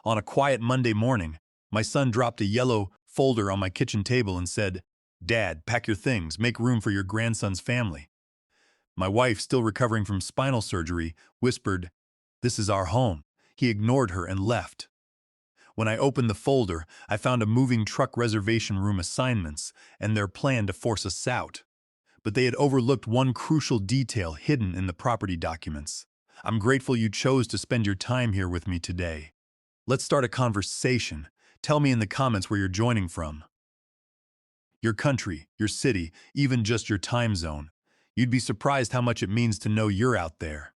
On a quiet Monday morning, my son dropped a yellow folder on my kitchen table and said, "Dad, pack your things, make room for your grandson's family." My wife, still recovering from spinal surgery, whispered, "This is our home." He ignored her and left. When I opened the folder, I found a moving truck reservation room assignments and their plan to force us out. But they had overlooked one crucial detail hidden in the property documents. "I'm grateful you chose to spend your time here with me today. Let's start a conversation. Tell me in the comments where you're joining from. Your country, your city, even just your time zone. You'd be surprised how much it means to know you're out there."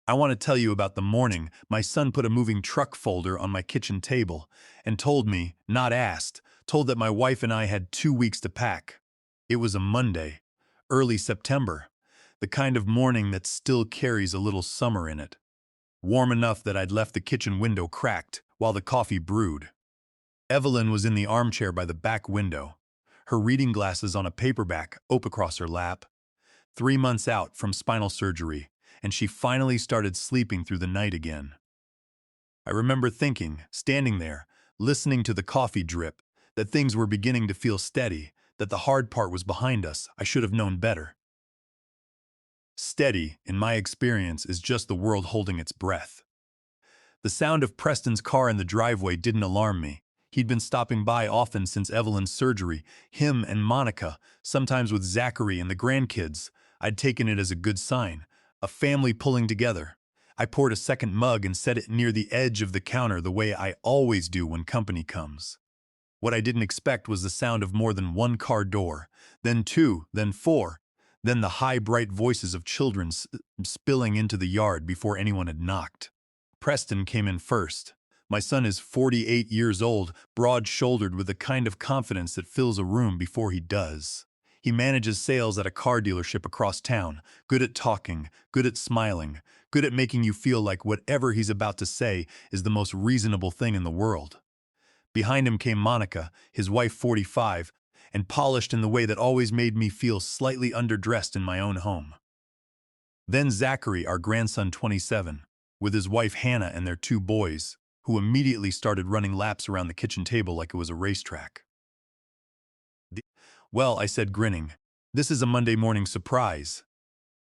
I want to tell you about the morning my son put a moving truck folder on my kitchen table and told me, not asked, told that my wife and I had 2 weeks to pack. It was a Monday, early September, the kind of morning that still carries a little summer in it. Warm enough that I'd left the kitchen window cracked while the coffee brewed. Evelyn was in the armchair by the back window, her reading glasses on a paperback open across her lap. 3 months out from spinal surgery, and she finally started sleeping through the night again. I remember thinking, standing there, listening to the coffee drip, that things were beginning to feel steady, that the hard part was behind us. I should have known better. Steady, in my experience, is just the world holding its breath. The sound of Preston's car in the driveway didn't alarm me. He'd been stopping by often since Evelyn's surgery, him and Monica, sometimes with Zachary and the grandkids. I'd taken it as a good sign, a family pulling together. I poured a second mug and set it near the edge of the counter the way I always do when company comes. What I didn't expect was the sound of more than one car door, then two, then four, then the high, bright voices of children spilling into the yard before anyone had knocked. Preston came in first. My son is 48 years old, broad-shouldered with the kind of confidence that fills a room before he does. He manages sales at a car dealership across town, good at talking, good at smiling, good at making you feel like whatever he's about to say is the most reasonable thing in the world. Behind him came Monica, his wife 45, and polished in the way that always made me feel slightly underdressed in my own home. Then Zachary, our grandson 27, with his wife Hannah and their 2 boys, who immediately started running laps around the kitchen table like it was a racetrack. "Well," I said, grinning, "this is a Monday morning surprise."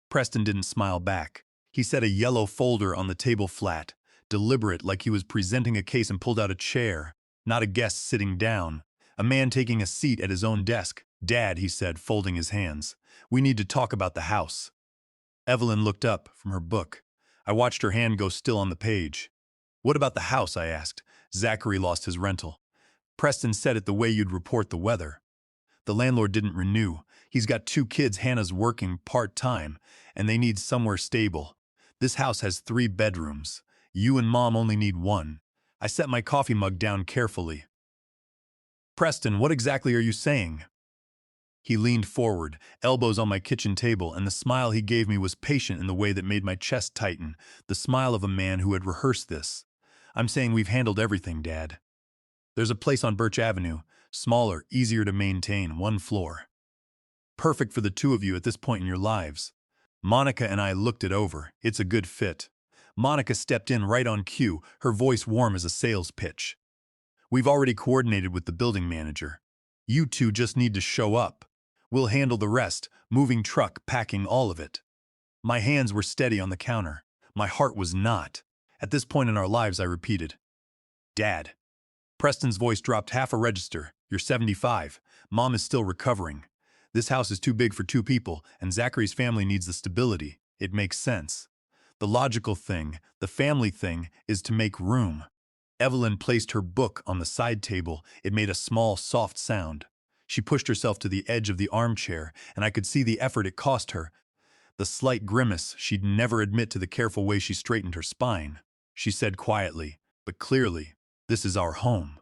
Preston didn't smile back. He set a yellow folder on the table flat, deliberate like he was presenting a case, and pulled out a chair, not a guest sitting down, a man taking a seat at his own desk. "Dad," he said, folding his hands, "we need to talk about the house." Evelyn looked up from her book. I watched her hand go still on the page. "What about the house?" I asked. "Zachary lost his rental. Preston said it the way you'd report the weather. The landlord didn't renew. He's got 2 kids, Hannah's working part-time, and they need somewhere stable. This house has 3 bedrooms. You and Mom only need one." I set my coffee mug down carefully. "Preston, what exactly are you saying?" He leaned forward, elbows on my kitchen table, and the smile he gave me was patient in the way that made my chest tighten, the smile of a man who had rehearsed this. "I'm saying we've handled everything, Dad. There's a place on Birch Avenue, smaller, easier to maintain, 1 floor. Perfect for the 2 of you at this point in your lives. Monica and I looked it over. It's a good fit." Monica stepped in right on cue, her voice warm as a sales pitch. "We've already coordinated with the building manager. You 2 just need to show up. We'll handle the rest, moving truck, packing, all of it." My hands were steady on the counter. My heart was not. At this point in our lives, I repeated, "Dad." Preston's voice dropped half a register. "You're 75. Mom is still recovering. This house is too big for 2 people, and Zachary's family needs the stability. It makes sense. The logical thing, the family thing, is to make room." Evelyn placed her book on the side table. It made a small, soft sound. She pushed herself to the edge of the armchair, and I could see the effort it cost her, the slight grimace she'd never admit to the careful way she straightened her spine. She said quietly, but clearly, "This is our home."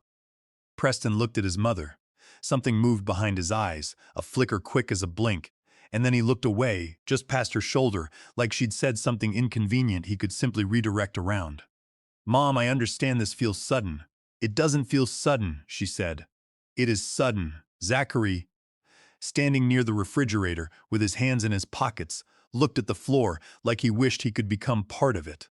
Preston looked at his mother. Something moved behind his eyes, a flicker quick as a blink, and then he looked away, just past her shoulder, like she'd said something inconvenient he could simply redirect around. "Mom, I understand this feels sudden." "It doesn't feel sudden," she said. "It is sudden." Zachary, standing near the refrigerator with his hands in his pockets, looked at the floor like he wished he could become part of it.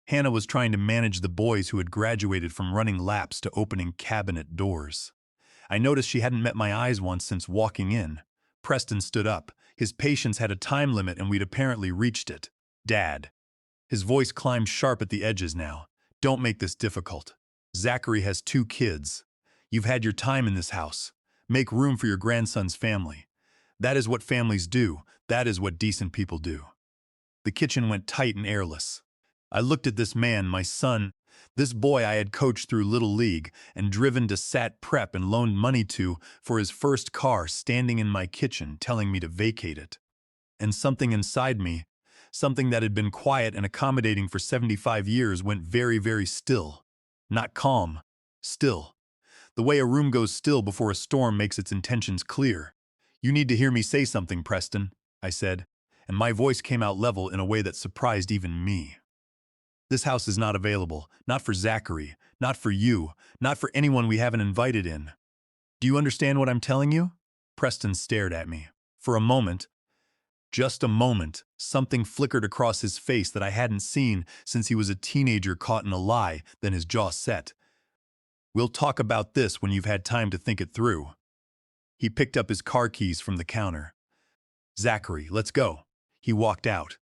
Hannah was trying to manage the boys who had graduated from running laps to opening cabinet doors. I noticed she hadn't met my eyes once since walking in. Preston stood up. His patience had a time limit and we'd apparently reached it. Dad. His voice climbed sharp at the edges now. Don't make this difficult. Zachary has 2 kids. You've had your time in this house. Make room for your grandson's family. That is what families do. That is what decent people do. The kitchen went tight and airless. I looked at this man, my son, this boy I had coached through Little League and driven to SAT prep and loaned money to for his first car, standing in my kitchen telling me to vacate it. And something inside me, something that had been quiet and accommodating for 75 years, went very, very still. Not calm, still. The way a room goes still before a storm makes its intentions clear. You need to hear me say something, Preston, I said, and my voice came out level in a way that surprised even me. This house is not available, not for Zachary, not for you, not for anyone we haven't invited in. Do you understand what I'm telling you? Preston stared at me. For a moment, just a moment, something flickered across his face that I hadn't seen since he was a teenager caught in a lie, then his jaw set. We'll talk about this when you've had time to think it through. He picked up his car keys from the counter. Zachary, let's go. He walked out.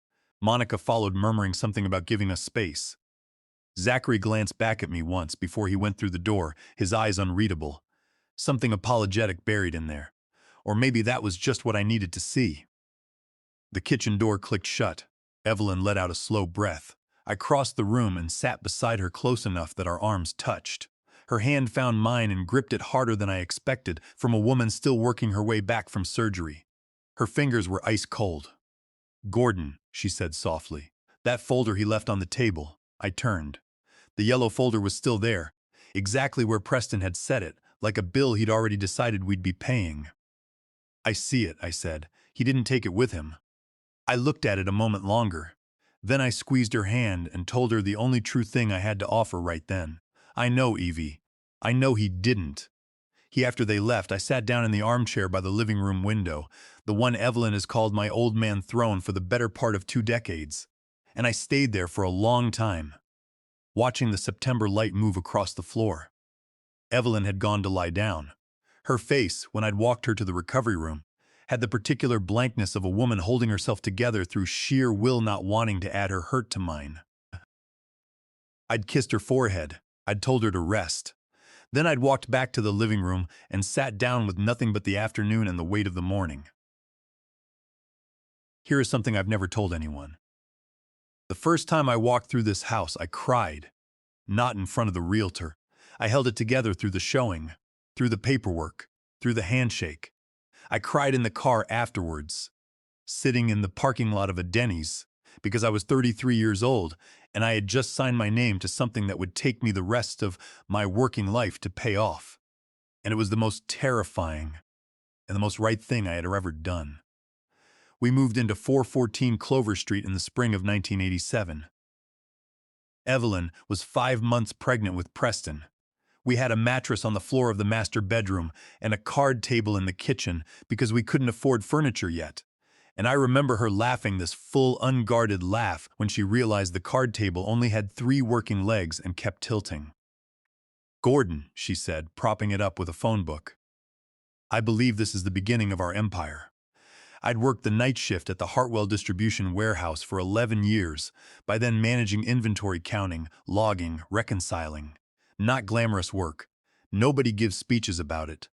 Monica followed, murmuring something about giving us space. Zachary glanced back at me once before he went through the door, his eyes unreadable. Something apologetic buried in there. Or maybe that was just what I needed to see. The kitchen door clicked shut. Evelyn let out a slow breath. I crossed the room and sat beside her close enough that our arms touched. Her hand found mine and gripped it harder than I expected from a woman still working her way back from surgery. Her fingers were ice cold. Gordon, she said softly. That folder he left on the table. I turned. The yellow folder was still there, exactly where Preston had set it, like a bill he'd already decided we'd be paying. I see it, I said. He didn't take it with him. I looked at it a moment longer. Then I squeezed her hand and told her the only true thing I had to offer right then. I know, Evie. I know he didn't. After they left, I sat down in the armchair by the living room window, the one Evelyn has called my old man throne for the better part of 2 decades. And I stayed there for a long time, watching the September light move across the floor. Evelyn had gone to lie down. Her face, when I'd walked her to the recovery room, had the particular blankness of a woman holding herself together through sheer will, not wanting to add her hurt to mine. I'd kissed her forehead. I'd told her to rest. Then I'd walked back to the living room and sat down with nothing but the afternoon and the weight of the morning. Here is something I've never told anyone. The first time I walked through this house, I cried. Not in front of the realtor. I held it together through the showing, through the paperwork, through the handshake. I cried in the car afterwards, sitting in the parking lot of a Denny's, because I was 33 years old and I had just signed my name to something that would take me the rest of my working life to pay off. And it was the most terrifying and the most right thing I had ever done. We moved into 414 Clover Street in the spring of 1987. Evelyn was 5 months pregnant with Preston. We had a mattress on the floor of the master bedroom and a card table in the kitchen because we couldn't afford furniture yet. And I remember her laughing this full, unguarded laugh when she realized the card table only had 3 working legs and kept tilting. Gordon, she said, propping it up with a phone book. I believe this is the beginning of our empire. I'd worked the night shift at the Hartwell distribution warehouse for 11 years, by then managing inventory counting, logging, reconciling. Not glamorous work. Nobody gives speeches about it.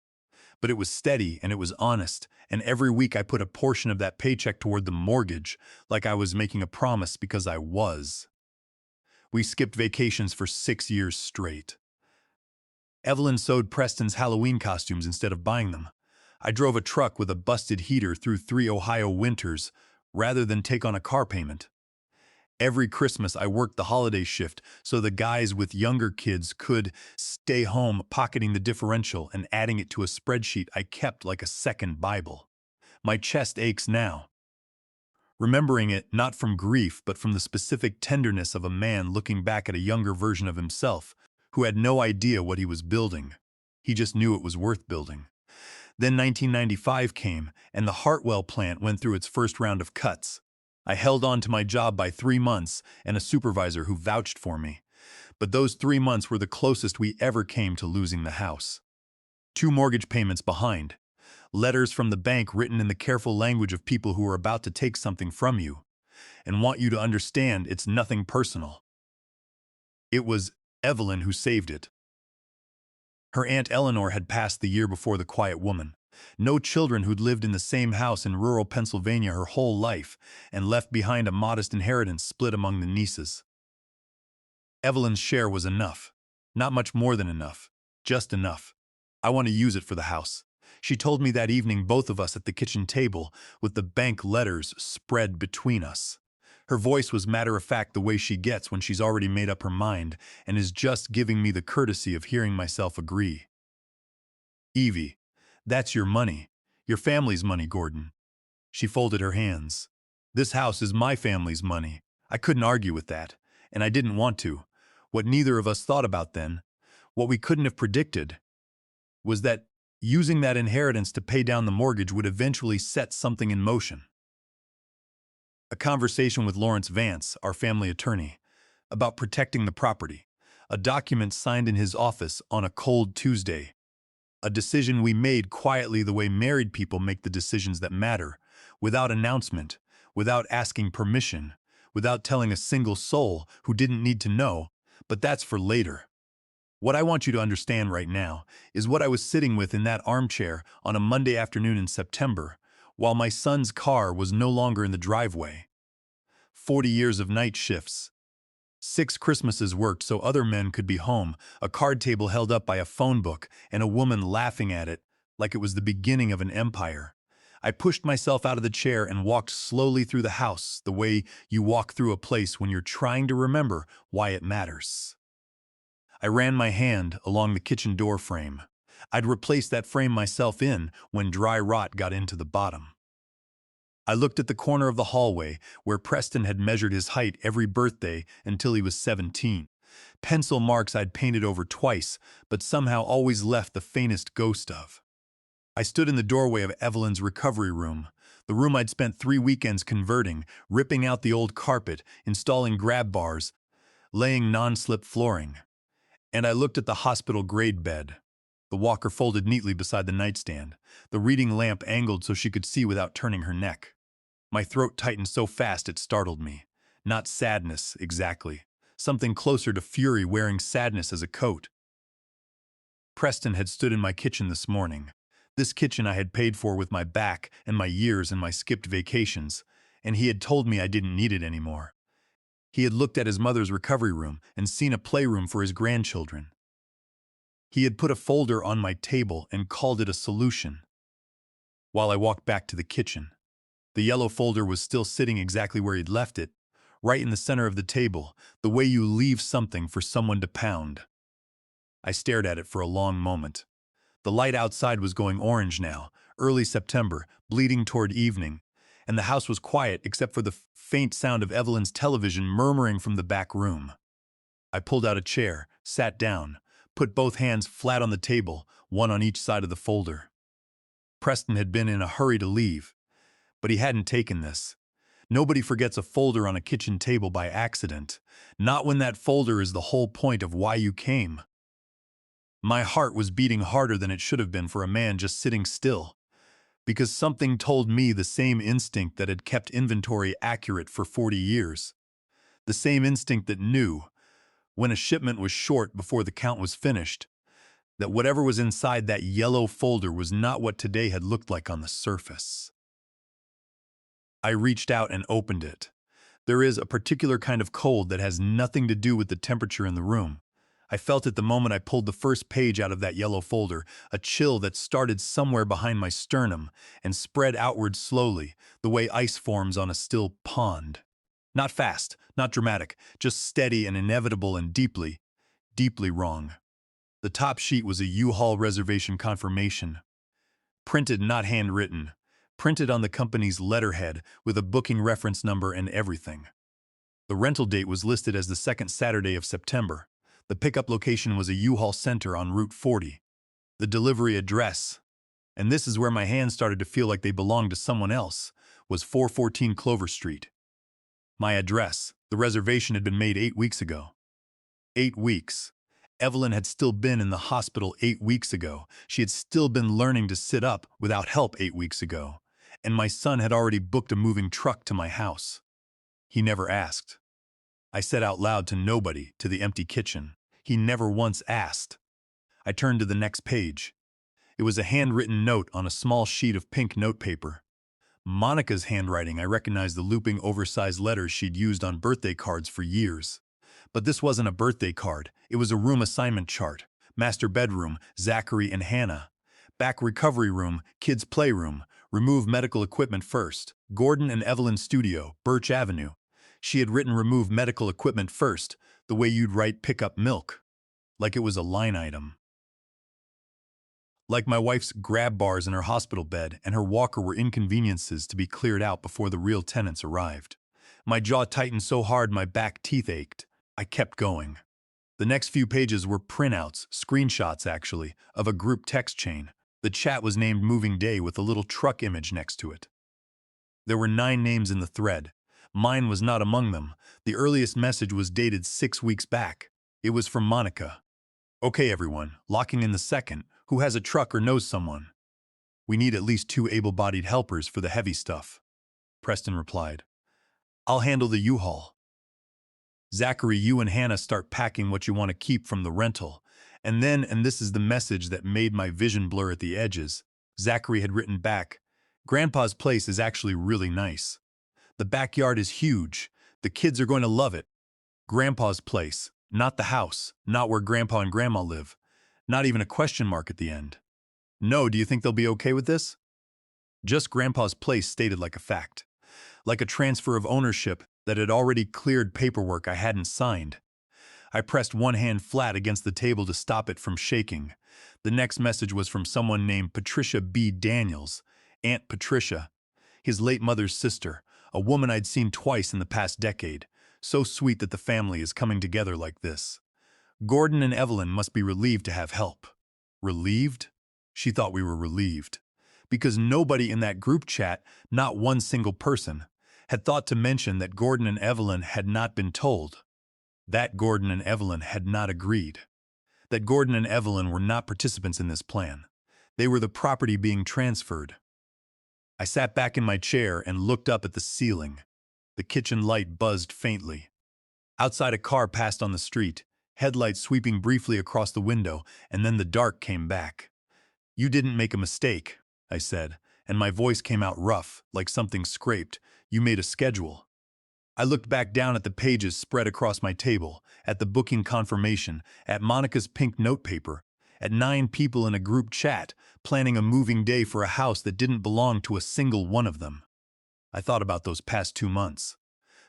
But it was steady and it was honest, and every week I put a portion of that paycheck toward the mortgage, like I was making a promise because I was. We skipped vacations for 6 years straight. Evelyn sewed Preston's Halloween costumes instead of buying them. I drove a truck with a busted heater through 3 Ohio winters rather than take on a car payment. Every Christmas I worked the holiday shift so the guys with younger kids could stay home, pocketing the differential and adding it to a spreadsheet I kept like a second Bible. My chest aches now, remembering it not from grief but from the specific tenderness of a man looking back at a younger version of himself who had no idea what he was building. He just knew it was worth building. Then 1995 came, and the Hartwell plant went through its first round of cuts. I held on to my job by 3 months and a supervisor who vouched for me. But those 3 months were the closest we ever came to losing the house. 2 mortgage payments behind. Letters from the bank written in the careful language of people who are about to take something from you and want you to understand it's nothing personal. It was Evelyn who saved it. Her Aunt Eleanor had passed the year before the quiet woman. No children who'd lived in the same house in rural Pennsylvania her whole life and left behind a modest inheritance split among the nieces. Evelyn's share was enough. Not much more than enough. Just enough. I want to use it for the house. She told me that evening, both of us at the kitchen table, with the bank letters spread between us. Her voice was matter-of-fact the way she gets when she's already made up her mind and is just giving me the courtesy of hearing myself agree. Evie, that's your money. Your family's money, Gordon. She folded her hands. This house is my family's money. I couldn't argue with that, and I didn't want to. What neither of us thought about then, what we couldn't have predicted, was that using that inheritance to pay down the mortgage would eventually set something in motion. A conversation with Lawrence Vance, our family attorney, about protecting the property. A document signed in his office on a cold Tuesday. A decision we made quietly the way married people make the decisions that matter, without announcement, without asking permission, without telling a single soul who didn't need to know, but that's for later. What I want you to understand right now is what I was sitting with in that armchair on a Monday afternoon in September, while my son's car was no longer in the driveway. 40 years of night shifts. 6 Christmases worked so other men could be home, a card table held up by a phone book, and a woman laughing at it like it was the beginning of an empire. I pushed myself out of the chair and walked slowly through the house, the way you walk through a place when you're trying to remember why it matters. I ran my hand along the kitchen door frame. I'd replaced that frame myself in when dry rot got into the bottom. I looked at the corner of the hallway where Preston had measured his height every birthday until he was 17. Pencil marks I'd painted over twice, but somehow always left the faintest ghost of. I stood in the doorway of Evelyn's recovery room, the room I'd spent 3 weekends converting, ripping out the old carpet, installing grab bars, laying non-slip flooring. And I looked at the hospital-grade bed, the walker folded neatly beside the nightstand, the reading lamp angled so she could see without turning her neck. My throat tightened so fast it startled me. Not sadness, exactly. Something closer to fury wearing sadness as a coat. Preston had stood in my kitchen this morning. This kitchen I had paid for with my back and my years and my skipped vacations, and he had told me I didn't need it anymore. He had looked at his mother's recovery room and seen a playroom for his grandchildren. He had put a folder on my table and called it a solution. While I walked back to the kitchen, the yellow folder was still sitting exactly where he'd left it, right in the center of the table, the way you leave something for someone to pound. I stared at it for a long moment. The light outside was going orange now, early September, bleeding toward evening, and the house was quiet except for the faint sound of Evelyn's television murmuring from the back room. I pulled out a chair, sat down, put both hands flat on the table, one on each side of the folder. Preston had been in a hurry to leave, but he hadn't taken this. Nobody forgets a folder on a kitchen table by accident, not when that folder is the whole point of why you came. My heart was beating harder than it should have been for a man just sitting still, because something told me the same instinct that had kept inventory accurate for 40 years. The same instinct that knew, when a shipment was short before the count was finished, that whatever was inside that yellow folder was not what today had looked like on the surface. I reached out and opened it. There is a particular kind of cold that has nothing to do with the temperature in the room. I felt it the moment I pulled the first page out of that yellow folder, a chill that started somewhere behind my sternum and spread outward slowly, the way ice forms on a still pond. Not fast, not dramatic, just steady and inevitable and deeply, deeply wrong. The top sheet was a U-Haul reservation confirmation. Printed, not handwritten. Printed on the company's letterhead with a booking reference number and everything. The rental date was listed as the second Saturday of September. The pickup location was a U-Haul center on Route 40. The delivery address, and this is where my hands started to feel like they belonged to someone else, was 414 Clover Street. My address. The reservation had been made 8 weeks ago. 8 weeks. Evelyn had still been in the hospital 8 weeks ago. She had still been learning to sit up without help 8 weeks ago. And my son had already booked a moving truck to my house. He never asked. I said out loud to nobody, to the empty kitchen. He never once asked. I turned to the next page. It was a handwritten note on a small sheet of pink notepaper. Monica's handwriting. I recognized the looping, oversized letters she'd used on birthday cards for years. But this wasn't a birthday card. It was a room assignment chart. Master bedroom, Zachary and Hannah. Back recovery room, kids' playroom. Remove medical equipment first. Gordon and Evelyn studio, Birch Avenue. She had written remove medical equipment first, the way you'd write pick up milk. Like it was a line item. Like my wife's grab bars in her hospital bed and her walker were inconveniences to be cleared out before the real tenants arrived. My jaw tightened so hard my back teeth ached. I kept going. The next few pages were printouts, screenshots actually, of a group text chain. The chat was named Moving Day with a little truck image next to it. There were 9 names in the thread. Mine was not among them. The earliest message was dated 6 weeks back. It was from Monica. Okay everyone, locking in the second. Who has a truck or knows someone? We need at least 2 able-bodied helpers for the heavy stuff. Preston replied. I'll handle the U-Haul. Zachary, you and Hannah start packing what you want to keep from the rental. And then, and this is the message that made my vision blur at the edges, Zachary had written back, Grandpa's place is actually really nice. The backyard is huge. The kids are going to love it. Grandpa's place, not the house, not where Grandpa and Grandma live. Not even a question mark at the end. No, do you think they'll be okay with this? Just Grandpa's place stated like a fact. Like a transfer of ownership that had already cleared paperwork I hadn't signed. I pressed one hand flat against the table to stop it from shaking. The next message was from someone named Patricia B. Daniels, Aunt Patricia, his late mother's sister, a woman I'd seen twice in the past decade. So sweet that the family is coming together like this. Gordon and Evelyn must be relieved to have help. Relieved? She thought we were relieved. Because nobody in that group chat, not one single person, had thought to mention that Gordon and Evelyn had not been told. That Gordon and Evelyn had not agreed. That Gordon and Evelyn were not participants in this plan. They were the property being transferred. I sat back in my chair and looked up at the ceiling. The kitchen light buzzed faintly. Outside, a car passed on the street, headlights sweeping briefly across the window, and then the dark came back. You didn't make a mistake, I said, and my voice came out rough, like something scraped. You made a schedule. I looked back down at the pages spread across my table, at the booking confirmation, at Monica's pink notepaper, at 9 people in a group chat, planning a moving day for a house that didn't belong to a single one of them. I thought about those past 2 months.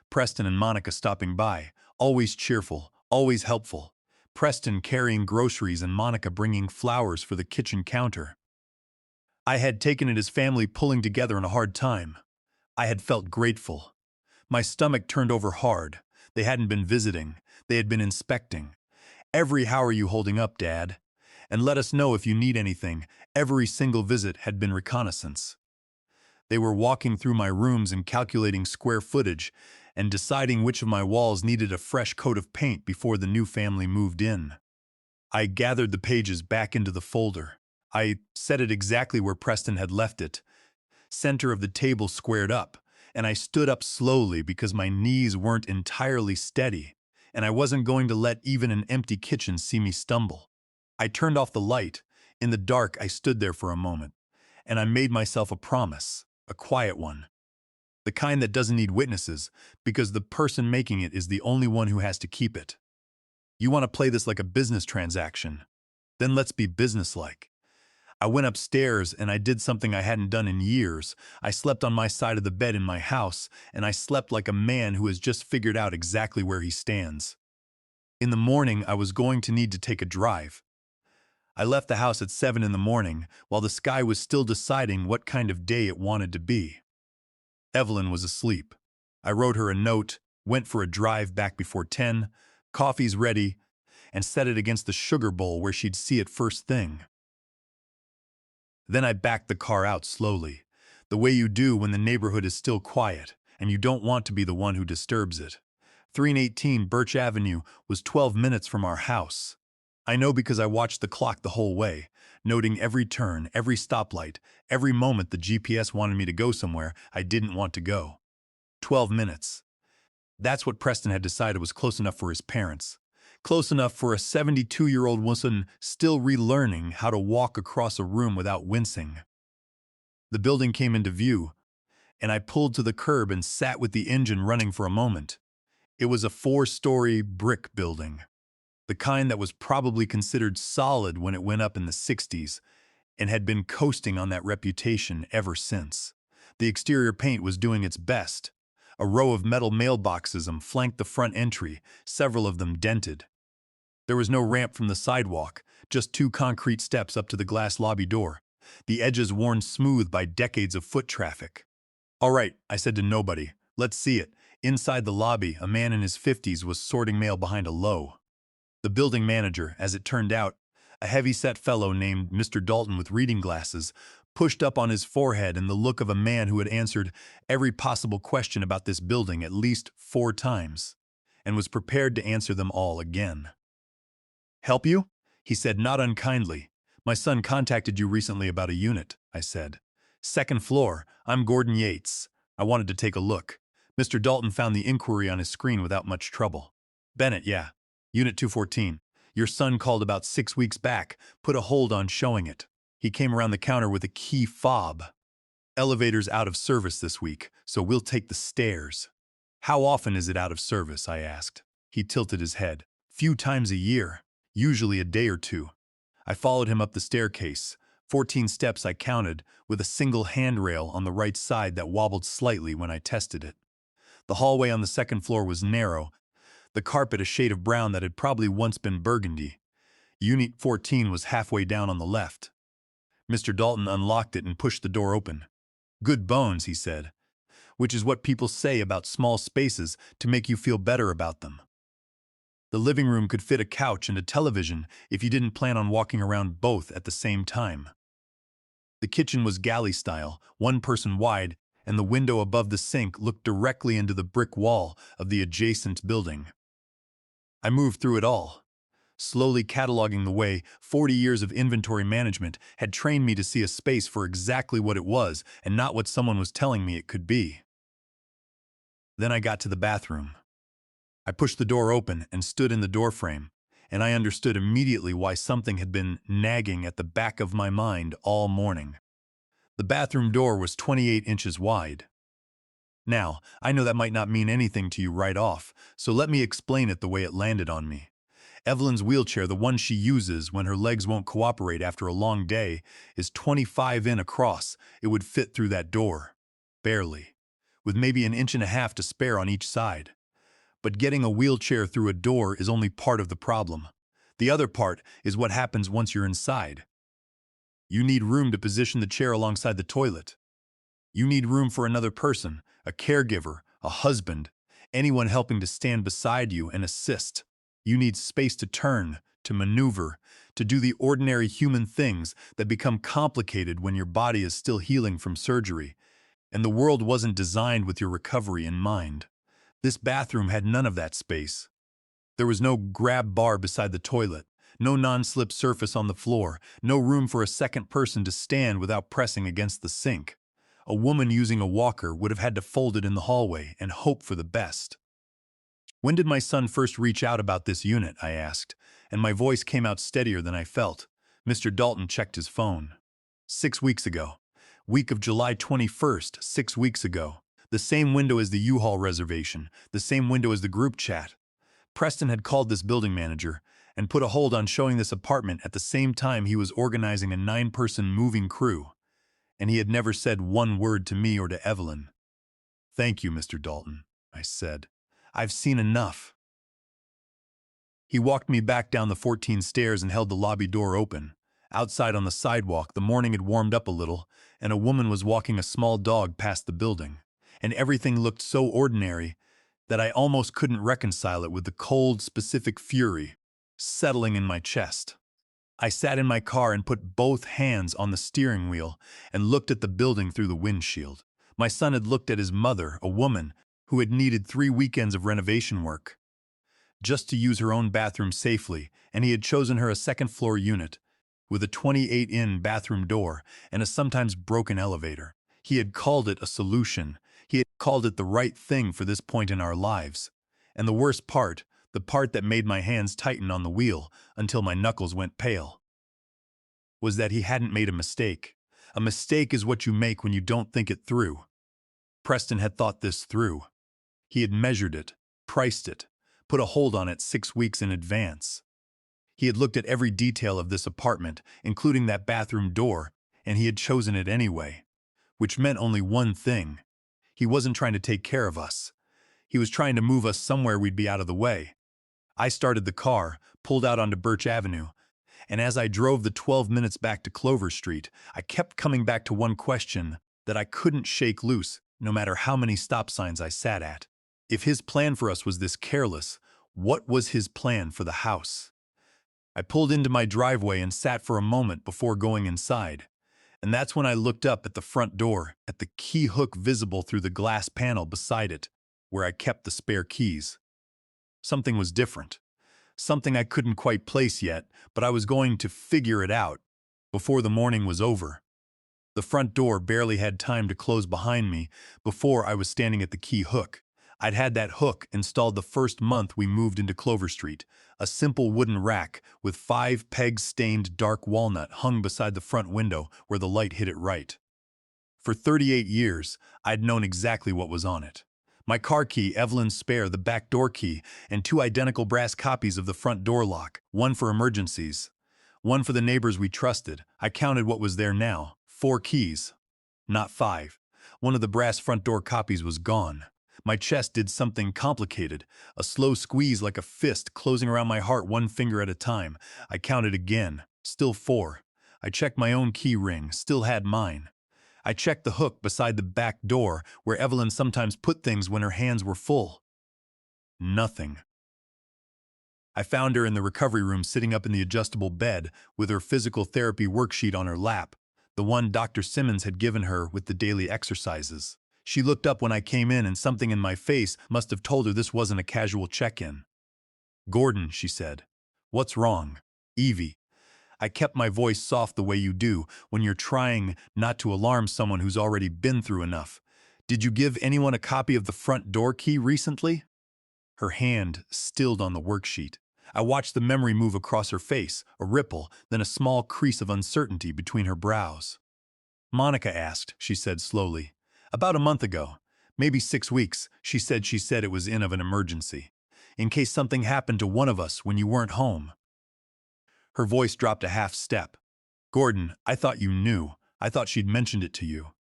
Preston and Monica stopping by, always cheerful, always helpful. Preston carrying groceries and Monica bringing flowers for the kitchen counter. I had taken it as family pulling together in a hard time. I had felt grateful. My stomach turned over hard. They hadn't been visiting. They had been inspecting. Every "How are you holding up, Dad?" And "Let us know if you need anything." Every single visit had been reconnaissance. They were walking through my rooms and calculating square footage and deciding which of my walls needed a fresh coat of paint before the new family moved in. I gathered the pages back into the folder. I set it exactly where Preston had left it, center of the table squared up, and I stood up slowly because my knees weren't entirely steady, and I wasn't going to let even an empty kitchen see me stumble. I turned off the light. In the dark, I stood there for a moment, and I made myself a promise, a quiet one. The kind that doesn't need witnesses, because the person making it is the only one who has to keep it. You want to play this like a business transaction? Then let's be businesslike. I went upstairs and I did something I hadn't done in years. I slept on my side of the bed in my house, and I slept like a man who has just figured out exactly where he stands. In the morning, I was going to need to take a drive. I left the house at 7 in the morning, while the sky was still deciding what kind of day it wanted to be. Evelyn was asleep. I wrote her a note, went for a drive back before 10, coffee's ready, and set it against the sugar bowl where she'd see it first thing. Then I backed the car out slowly, the way you do when the neighborhood is still quiet, and you don't want to be the one who disturbs it. 318 Birch Avenue was 12 minutes from our house. I know because I watched the clock the whole way, noting every turn, every stoplight, every moment the GPS wanted me to go somewhere I didn't want to go. 12 minutes. That's what Preston had decided was close enough for his parents. Close enough for a 72-year-old woman still relearning how to walk across a room without wincing. The building came into view, and I pulled to the curb and sat with the engine running for a moment. It was a 4-story brick building, the kind that was probably considered solid when it went up in the 60s, and had been coasting on that reputation ever since. The exterior paint was doing its best. A row of metal mailboxes flanked the front entry, several of them dented. There was no ramp from the sidewalk, just 2 concrete steps up to the glass lobby door, the edges worn smooth by decades of foot traffic. "All right," I said to nobody. "Let's see it." Inside the lobby, a man in his 50s was sorting mail behind a low. The building manager, as it turned out, a heavy-set fellow named Mr. Dalton with reading glasses, pushed up on his forehead and the look of a man who had answered every possible question about this building at least 4 times, and was prepared to answer them all again. "Help you?" he said, not unkindly. "My son contacted you recently about a unit," I said. "Second floor. I'm Gordon Yates. I wanted to take a look." Mr. Dalton found the inquiry on his screen without much trouble. "Bennett, yeah. Unit 214. Your son called about 6 weeks back, put a hold on showing it. He came around the counter with a key fob. Elevator's out of service this week, so we'll take the stairs." "How often is it out of service?" I asked. He tilted his head. "Few times a year. Usually a day or two." I followed him up the staircase. 14 steps I counted, with a single handrail on the right side that wobbled slightly when I tested it. The hallway on the second floor was narrow, the carpet a shade of brown that had probably once been burgundy. Unit 14 was halfway down on the left. Mr. Dalton unlocked it and pushed the door open. "Good bones," he said, which is what people say about small spaces to make you feel better about them. The living room could fit a couch and a television if you didn't plan on walking around both at the same time. The kitchen was galley style, 1 person wide, and the window above the sink looked directly into the brick wall of the adjacent building. I moved through it all, slowly cataloging the way 40 years of inventory management had trained me to see a space for exactly what it was and not what someone was telling me it could be. Then I got to the bathroom. I pushed the door open and stood in the doorframe, and I understood immediately why something had been nagging at the back of my mind all morning. The bathroom door was 28 inches wide. Now, I know that might not mean anything to you right off, so let me explain it the way it landed on me. Evelyn's wheelchair, the one she uses when her legs won't cooperate after a long day, is 25 in across. It would fit through that door. Barely. With maybe 1.5 inches to spare on each side. But getting a wheelchair through a door is only part of the problem. The other part is what happens once you're inside. You need room to position the chair alongside the toilet. You need room for another person, a caregiver, a husband, anyone helping to stand beside you and assist. You need space to turn, to maneuver, to do the ordinary human things that become complicated when your body is still healing from surgery, and the world wasn't designed with your recovery in mind. This bathroom had none of that space. There was no grab bar beside the toilet, no non-slip surface on the floor, no room for a second person to stand without pressing against the sink. A woman using a walker would have had to fold it in the hallway and hope for the best. "When did my son first reach out about this unit?" I asked, and my voice came out steadier than I felt. Mr. Dalton checked his phone. 6 weeks ago. Week of July 21st, 6 weeks ago. The same window as the U-Haul reservation, the same window as the group chat. Preston had called this building manager and put a hold on showing this apartment at the same time he was organizing a 9-person moving crew, and he had never said one word to me or to Evelyn. "Thank you, Mr. Dalton," I said. "I've seen enough." He walked me back down the 14 stairs and held the lobby door open. Outside on the sidewalk, the morning had warmed up a little, and a woman was walking a small dog past the building. And everything looked so ordinary that I almost couldn't reconcile it with the cold, specific fury settling in my chest. I sat in my car and put both hands on the steering wheel and looked at the building through the windshield. My son had looked at his mother, a woman, who had needed 3 weekends of renovation work just to use her own bathroom safely, and he had chosen her a second-floor unit with a 28-in bathroom door and a sometimes broken elevator. He had called it a solution. He had called it the right thing for this point in our lives. And the worst part, the part that made my hands tighten on the wheel until my knuckles went pale, was that he hadn't made a mistake. A mistake is what you make when you don't think it through. Preston had thought this through. He had measured it, priced it, put a hold on it 6 weeks in advance. He had looked at every detail of this apartment, including that bathroom door, and he had chosen it anyway. Which meant only one thing. He wasn't trying to take care of us. He was trying to move us somewhere we'd be out of the way. I started the car, pulled out onto Birch Avenue, and as I drove the 12 minutes back to Clover Street, I kept coming back to one question that I couldn't shake loose, no matter how many stop signs I sat at. If his plan for us was this careless, what was his plan for the house? I pulled into my driveway and sat for a moment before going inside. And that's when I looked up at the front door, at the key hook visible through the glass panel beside it, where I kept the spare keys. Something was different. Something I couldn't quite place yet, but I was going to figure it out before the morning was over. The front door barely had time to close behind me before I was standing at the key hook. I'd had that hook installed the first month we moved into Clover Street, a simple wooden rack with 5 pegs stained dark walnut hung beside the front window where the light hit it right. For 38 years, I'd known exactly what was on it. My car key, Evelyn's spare, the back door key, and 2 identical brass copies of the front door lock, one for emergencies, one for the neighbors we trusted. I counted what was there now, 4 keys, not 5. One of the brass front door copies was gone. My chest did something complicated, a slow squeeze like a fist closing around my heart one finger at a time. I counted again, still 4. I checked my own key ring, still had mine. I checked the hook beside the back door where Evelyn sometimes put things when her hands were full. Nothing. I found her in the recovery room sitting up in the adjustable bed with her physical therapy worksheet on her lap, the one Dr. Simmons had given her with the daily exercises. She looked up when I came in and something in my face must have told her this wasn't a casual check-in. "Gordon," she said. "What's wrong?" "Evie." I kept my voice soft the way you do when you're trying not to alarm someone who's already been through enough. "Did you give anyone a copy of the front door key recently?" Her hand stilled on the worksheet. I watched the memory move across her face, a ripple, then a small crease of uncertainty between her brows. "Monica asked," she said slowly. "About a month ago. Maybe 6 weeks. She said it was of an emergency. In case something happened to one of us when you weren't home." Her voice dropped a half step. "Gordon, I thought you knew. I thought she'd mentioned it to you."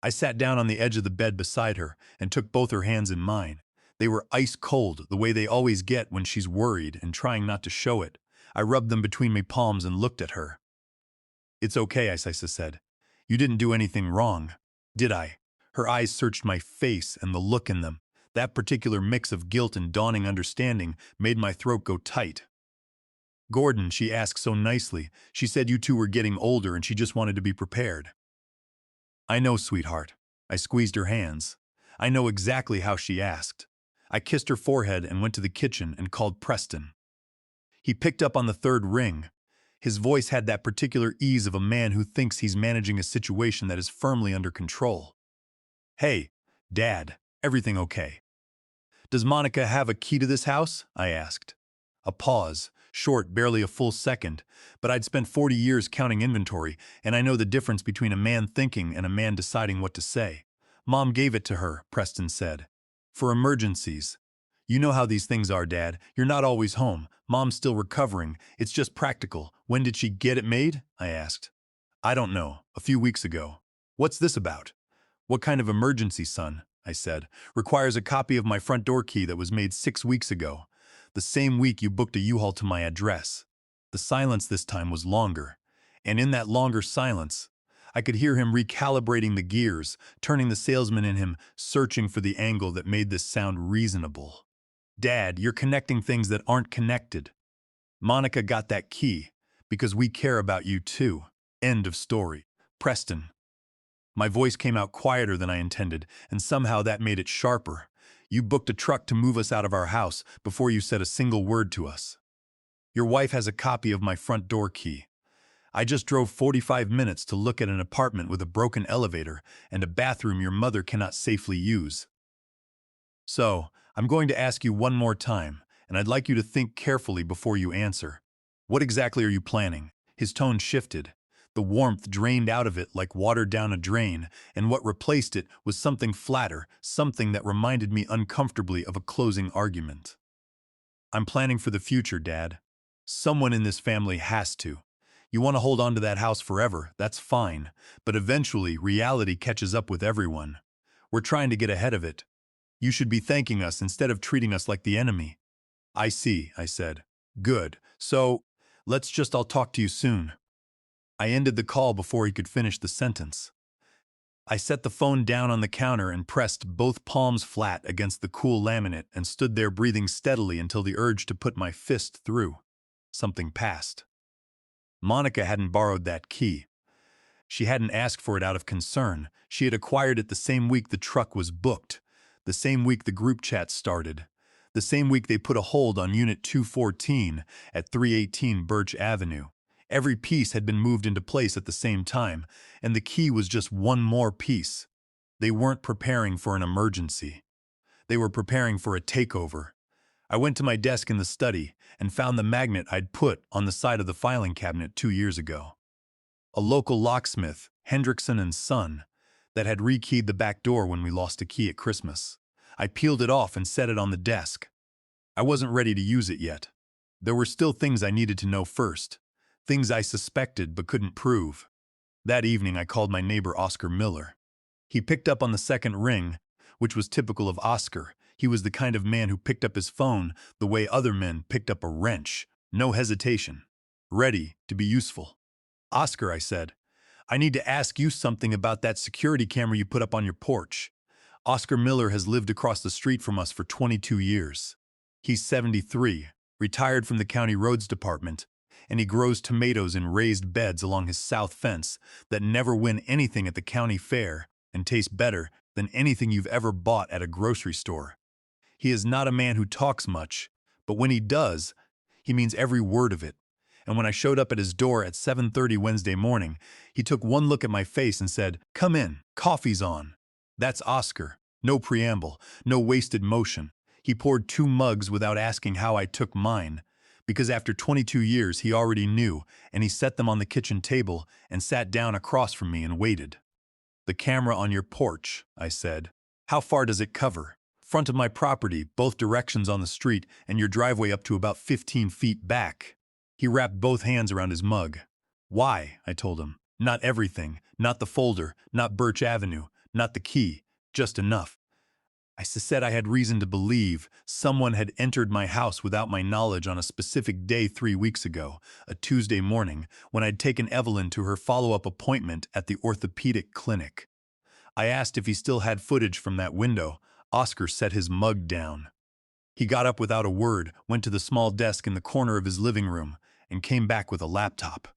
I sat down on the edge of the bed beside her and took both her hands in mine. They were ice cold, the way they always get when she's worried and trying not to show it. I rubbed them between my palms and looked at her. "It's okay," I said. "You didn't do anything wrong, did I?" Her eyes searched my face, and the look in them, that particular mix of guilt and dawning understanding, made my throat go tight. "Gordon," she asked so nicely, "she said you two were getting older and she just wanted to be prepared." "I know, sweetheart." I squeezed her hands. "I know exactly how she asked." I kissed her forehead and went to the kitchen and called Preston. He picked up on the 3rd ring. His voice had that particular ease of a man who thinks he's managing a situation that is firmly under control. "Hey, Dad, everything okay?" "Does Monica have a key to this house?" I asked. A pause, short, barely a full second, but I'd spent 40 years counting inventory, and I know the difference between a man thinking and a man deciding what to say. "Mom gave it to her," Preston said. "For emergencies. You know how these things are, Dad. You're not always home. Mom's still recovering. It's just practical. When did she get it made?" I asked. "I don't know. A few weeks ago." "What's this about?" "What kind of emergency, son?" I said. "Requires a copy of my front door key that was made 6 weeks ago. The same week you booked a U-Haul to my address." The silence this time was longer, and in that longer silence, I could hear him recalibrating the gears, turning the salesman in him, searching for the angle that made this sound reasonable. "Dad, you're connecting things that aren't connected. Monica got that key because we care about you too. End of story." "Preston." My voice came out quieter than I intended, and somehow that made it sharper. You booked a truck to move us out of our house before you said a single word to us. Your wife has a copy of my front door key. I just drove 45 minutes to look at an apartment with a broken elevator and a bathroom your mother cannot safely use. So, I'm going to ask you one more time, and I'd like you to think carefully before you answer. What exactly are you planning? His tone shifted. The warmth drained out of it like water down a drain, and what replaced it was something flatter, something that reminded me uncomfortably of a closing argument. I'm planning for the future, Dad. Someone in this family has to. You want to hold on to that house forever, that's fine, but eventually reality catches up with everyone. We're trying to get ahead of it. You should be thanking us instead of treating us like the enemy. I see, I said. Good. So, I'll talk to you soon. I ended the call before he could finish the sentence. I set the phone down on the counter and pressed both palms flat against the cool laminate and stood there breathing steadily until the urge to put my fist through. Something passed. Monica hadn't borrowed that key. She hadn't asked for it out of concern. She had acquired it the same week the truck was booked, the same week the group chat started, the same week they put a hold on Unit 214 at 318 Birch Avenue. Every piece had been moved into place at the same time, and the key was just one more piece. They weren't preparing for an emergency. They were preparing for a takeover. I went to my desk in the study and found the magnet I'd put on the side of the filing cabinet 2 years ago. A local locksmith, Hendrickson and Son, that had rekeyed the back door when we lost a key at Christmas. I peeled it off and set it on the desk. I wasn't ready to use it yet. There were still things I needed to know first, things I suspected but couldn't prove. That evening I called my neighbor Oscar Miller. He picked up on the second ring, which was typical of Oscar. He was the kind of man who picked up his phone the way other men picked up a wrench. No hesitation. Ready to be useful. Oscar, I said, I need to ask you something about that security camera you put up on your porch. Oscar Miller has lived across the street from us for 22 years. He's 73, retired from the county roads department, and he grows tomatoes in raised beds along his south fence that never win anything at the county fair and taste better than anything you've ever bought at a grocery store. He is not a man who talks much, but when he does, he means every word of it. And when I showed up at his door at 7:30 Wednesday morning, he took one look at my face and said, "Come in, coffee's on." That's Oscar. No preamble, no wasted motion. He poured 2 mugs without asking how I took mine, because after 22 years he already knew, and he set them on the kitchen table and sat down across from me and waited. The camera on your porch, I said. How far does it cover? Front of my property, both directions on the street, and your driveway up to about 15 feet back. He wrapped both hands around his mug. Why? I told him. Not everything, not the folder, not Birch Avenue, not the key, just enough. I said I had reason to believe someone had entered my house without my knowledge on a specific day 3 weeks ago, a Tuesday morning, when I'd taken Evelyn to her follow-up appointment at the orthopedic clinic. I asked if he still had footage from that window. Oscar set his mug down. He got up without a word, went to the small desk in the corner of his living room, and came back with a laptop.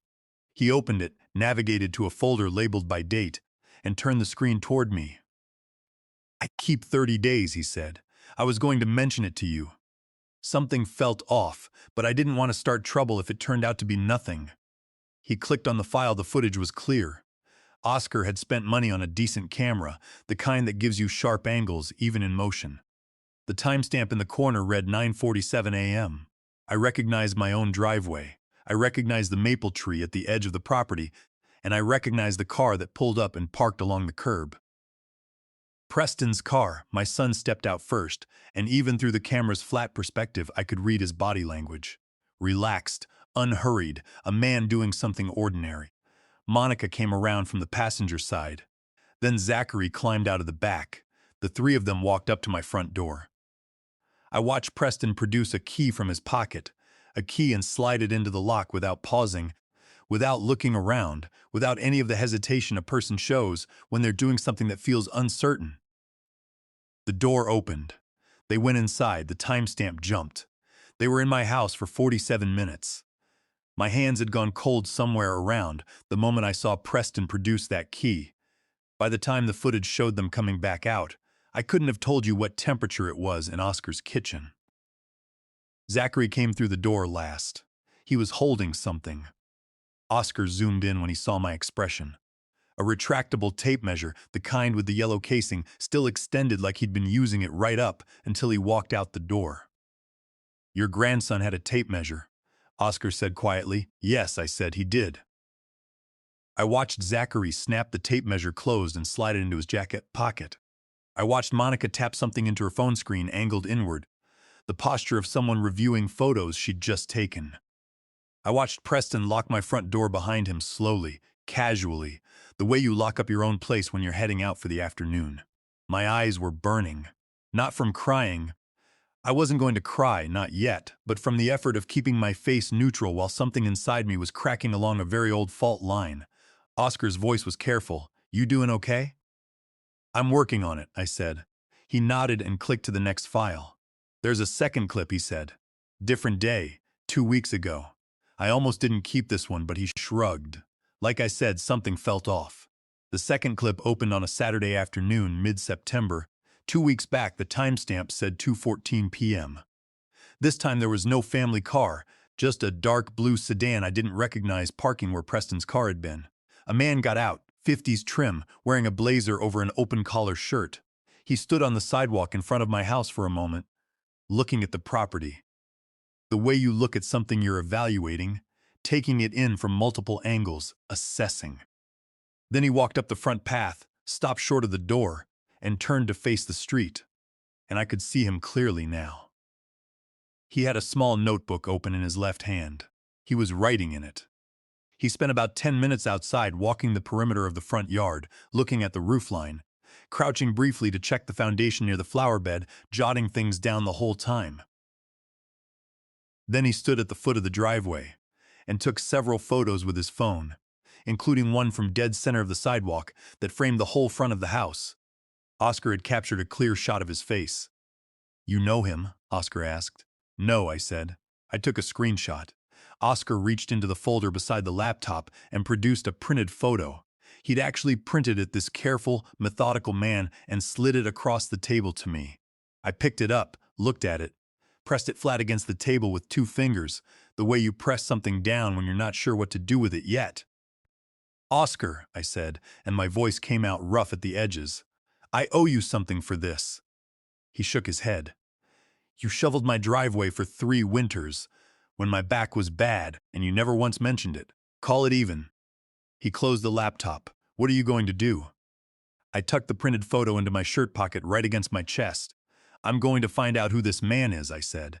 He opened it, navigated to a folder labeled by date, and turned the screen toward me. I keep 30 days, he said. I was going to mention it to you. Something felt off, but I didn't want to start trouble if it turned out to be nothing. He clicked on the file. The footage was clear. Oscar had spent money on a decent camera, the kind that gives you sharp angles even in motion. The timestamp in the corner read 9:47 a.m. I recognized my own driveway. I recognized the maple tree at the edge of the property, and I recognized the car that pulled up and parked along the curb. Preston's car. My son stepped out first, and even through the camera's flat perspective, I could read his body language. Relaxed, unhurried, a man doing something ordinary. Monica came around from the passenger side. Then Zachary climbed out of the back. The 3 of them walked up to my front door. I watched Preston produce a key from his pocket, a key, and slide it into the lock without pausing, without looking around, without any of the hesitation a person shows when they're doing something that feels uncertain. The door opened. They went inside. The timestamp jumped. They were in my house for 47 minutes. My hands had gone cold somewhere around the moment I saw Preston produce that key. By the time the footage showed them coming back out, I couldn't have told you what temperature it was in Oscar's kitchen. Zachary came through the door last. He was holding something. Oscar zoomed in when he saw my expression. A retractable tape measure, the kind with the yellow casing, still extended like he'd been using it right up until he walked out the door. "Your grandson had a tape measure," Oscar said quietly. "Yes," I said, "he did." I watched Zachary snap the tape measure closed and slide it into his jacket pocket. I watched Monica tap something into her phone screen angled inward, the posture of someone reviewing photos she'd just taken. I watched Preston lock my front door behind him slowly, casually, the way you lock up your own place when you're heading out for the afternoon. My eyes were burning. Not from crying. I wasn't going to cry, not yet, but from the effort of keeping my face neutral while something inside me was cracking along a very old fault line. Oscar's voice was careful. "You doing okay?" "I'm working on it," I said. He nodded and clicked to the next file. "There's a second clip," he said. "Different day, 2 weeks ago. I almost didn't keep this one, but he shrugged. Like I said, something felt off. The second clip opened on a Saturday afternoon, mid-September. 2 weeks back, the timestamp said 2:14 p.m. This time there was no family car, just a dark blue sedan I didn't recognize parking where Preston's car had been. A man got out, 50s trim, wearing a blazer over an open-collar shirt. He stood on the sidewalk in front of my house for a moment, looking at the property. The way you look at something you're evaluating, taking it in from multiple angles, assessing. Then he walked up the front path, stopped short of the door, and turned to face the street. And I could see him clearly now. He had a small notebook open in his left hand. He was writing in it. He spent about 10 minutes outside walking the perimeter of the front yard, looking at the roofline, crouching briefly to check the foundation near the flower bed, jotting things down the whole time. Then he stood at the foot of the driveway and took several photos with his phone, including one from dead center of the sidewalk that framed the whole front of the house. Oscar had captured a clear shot of his face. "You know him?" Oscar asked. "No," I said. I took a screenshot. Oscar reached into the folder beside the laptop and produced a printed photo. He'd actually printed it, this careful, methodical man, and slid it across the table to me. I picked it up, looked at it, pressed it flat against the table with 2 fingers, the way you press something down when you're not sure what to do with it yet. "Oscar," I said, and my voice came out rough at the edges. "I owe you something for this." He shook his head. "You shoveled my driveway for 3 winters, when my back was bad, and you never once mentioned it. Call it even." He closed the laptop. "What are you going to do?" I tucked the printed photo into my shirt pocket right against my chest. "I'm going to find out who this man is," I said.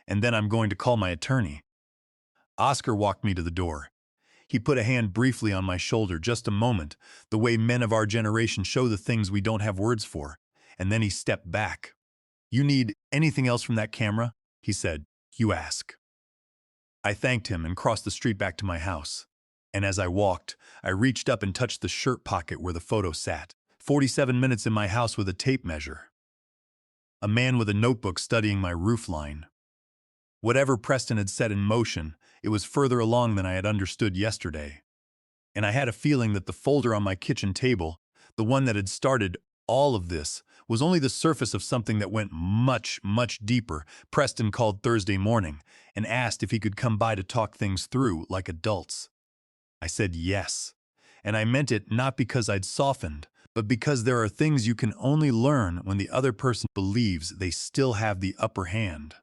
"And then I'm going to call my attorney." Oscar walked me to the door. He put a hand briefly on my shoulder, just a moment, the way men of our generation show the things we don't have words for, and then he stepped back. "You need anything else from that camera?" he said. "You ask." I thanked him and crossed the street back to my house. And as I walked, I reached up and touched the shirt pocket where the photo sat. 47 minutes in my house with a tape measure. A man with a notebook studying my roofline. Whatever Preston had set in motion, it was further along than I had understood yesterday. And I had a feeling that the folder on my kitchen table, the one that had started all of this, was only the surface of something that went much, much deeper. Preston called Thursday morning and asked if he could come by to talk things through like adults. I said yes, and I meant it not because I'd softened, but because there are things you can only learn when the other person believes they still have the upper hand.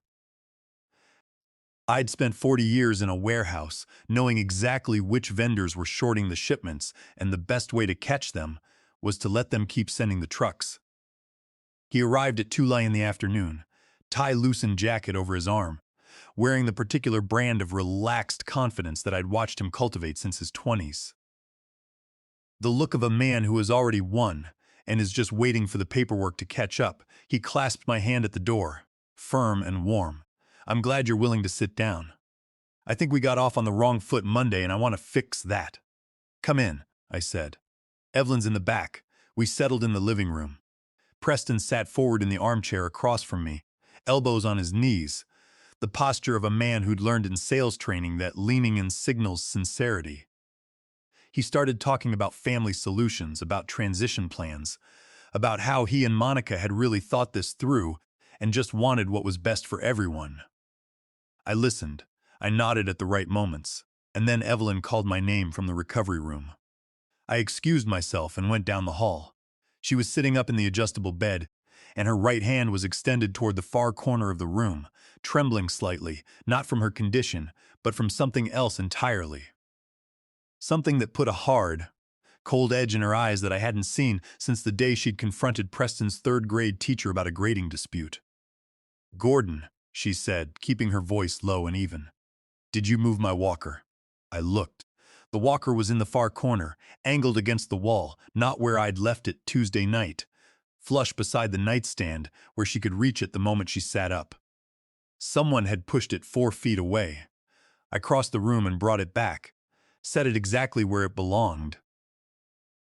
I'd spent 40 years in a warehouse, knowing exactly which vendors were shorting the shipments, and the best way to catch them was to let them keep sending the trucks. He arrived at 2 in the afternoon, tie-loosened jacket over his arm, wearing the particular brand of relaxed confidence that I'd watched him cultivate since his 20s. The look of a man who has already won and is just waiting for the paperwork to catch up. He clasped my hand at the door, firm and warm. "I'm glad you're willing to sit down. I think we got off on the wrong foot Monday and I want to fix that." "Come in," I said. "Evelyn's in the back." We settled in the living room. Preston sat forward in the armchair across from me, elbows on his knees, the posture of a man who'd learned in sales training that leaning in signals sincerity. He started talking about family solutions, about transition plans, about how he and Monica had really thought this through and just wanted what was best for everyone. I listened. I nodded at the right moments, and then Evelyn called my name from the recovery room. I excused myself and went down the hall. She was sitting up in the adjustable bed, and her right hand was extended toward the far corner of the room, trembling slightly, not from her condition, but from something else entirely. Something that put a hard, cold edge in her eyes that I hadn't seen since the day she'd confronted Preston's third-grade teacher about a grading dispute. "Gordon," she said, keeping her voice low and even. "Did you move my walker?" I looked. The walker was in the far corner, angled against the wall, not where I'd left it Tuesday night, flush beside the nightstand where she could reach it the moment she sat up. Someone had pushed it 4 feet away. I crossed the room and brought it back, set it exactly where it belonged.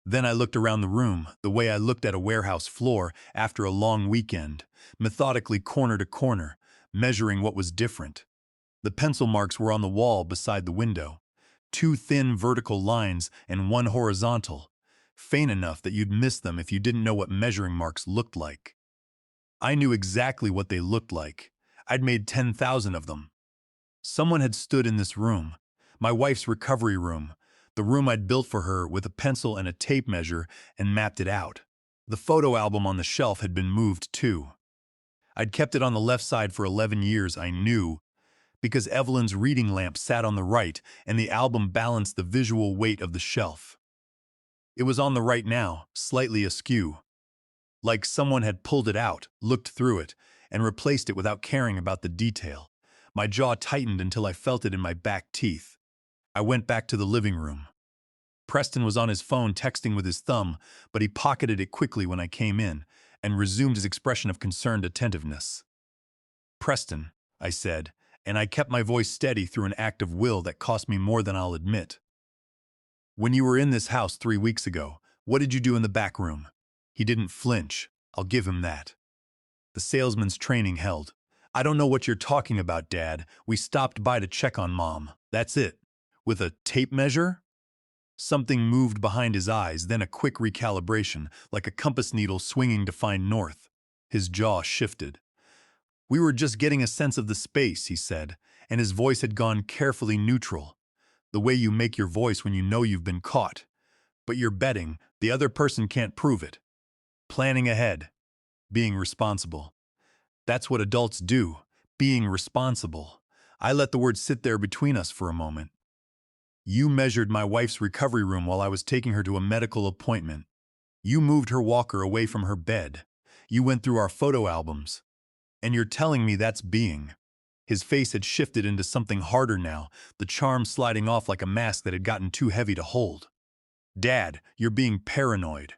Then I looked around the room, the way I looked at a warehouse floor after a long weekend, methodically corner to corner, measuring what was different. The pencil marks were on the wall beside the window. 2 thin vertical lines and 1 horizontal, faint enough that you'd miss them if you didn't know what measuring marks looked like. I knew exactly what they looked like. I'd made 10,000 of them. Someone had stood in this room, my wife's recovery room, the room I'd built for her, with a pencil and a tape measure, and mapped it out. The photo album on the shelf had been moved too. I'd kept it on the left side for 11 years, I knew, because Evelyn's reading lamp sat on the right and the album balanced the visual weight of the shelf. It was on the right now, slightly askew. Like someone had pulled it out, looked through it, and replaced it without caring about the detail. My jaw tightened until I felt it in my back teeth. I went back to the living room. Preston was on his phone texting with his thumb, but he pocketed it quickly when I came in and resumed his expression of concerned attentiveness. "Preston," I said, and I kept my voice steady through an act of will that cost me more than I'll admit. "When you were in this house 3 weeks ago, what did you do in the back room?" He didn't flinch. I'll give him that. The salesman's training held. "I don't know what you're talking about, Dad. We stopped by to check on Mom. That's it." "With a tape measure?" Something moved behind his eyes, then a quick recalibration, like a compass needle swinging to find north. His jaw shifted. "We were just getting a sense of the space," he said, and his voice had gone carefully neutral. "The way you make your voice when you know you've been caught. But you're betting, the other person can't prove it. Planning ahead. Being responsible. That's what adults do. Being responsible." I let the word sit there between us for a moment. "You measured my wife's recovery room while I was taking her to a medical appointment. You moved her walker away from her bed. You went through our photo albums. And you're telling me that's being." His face had shifted into something harder now, the charm sliding off like a mask that had gotten too heavy to hold. "Dad, you're being paranoid.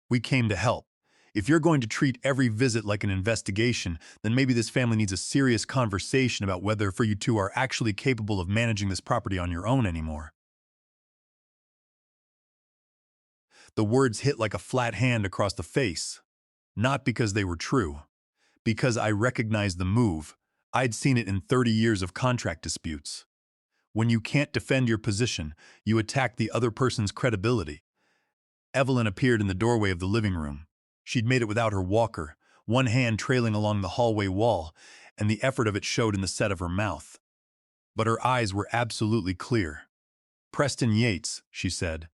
We came to help. If you're going to treat every visit like an investigation, then maybe this family needs a serious conversation about whether for you two are actually capable of managing this property on your own anymore." The words hit like a flat hand across the face. Not because they were true. Because I recognized the move. I'd seen it in 30 years of contract disputes. When you can't defend your position, you attack the other person's credibility. Evelyn appeared in the doorway of the living room. She'd made it without her walker, one hand trailing along the hallway wall, and the effort of it showed in the set of her mouth. But her eyes were absolutely clear. "Preston Yates," she said.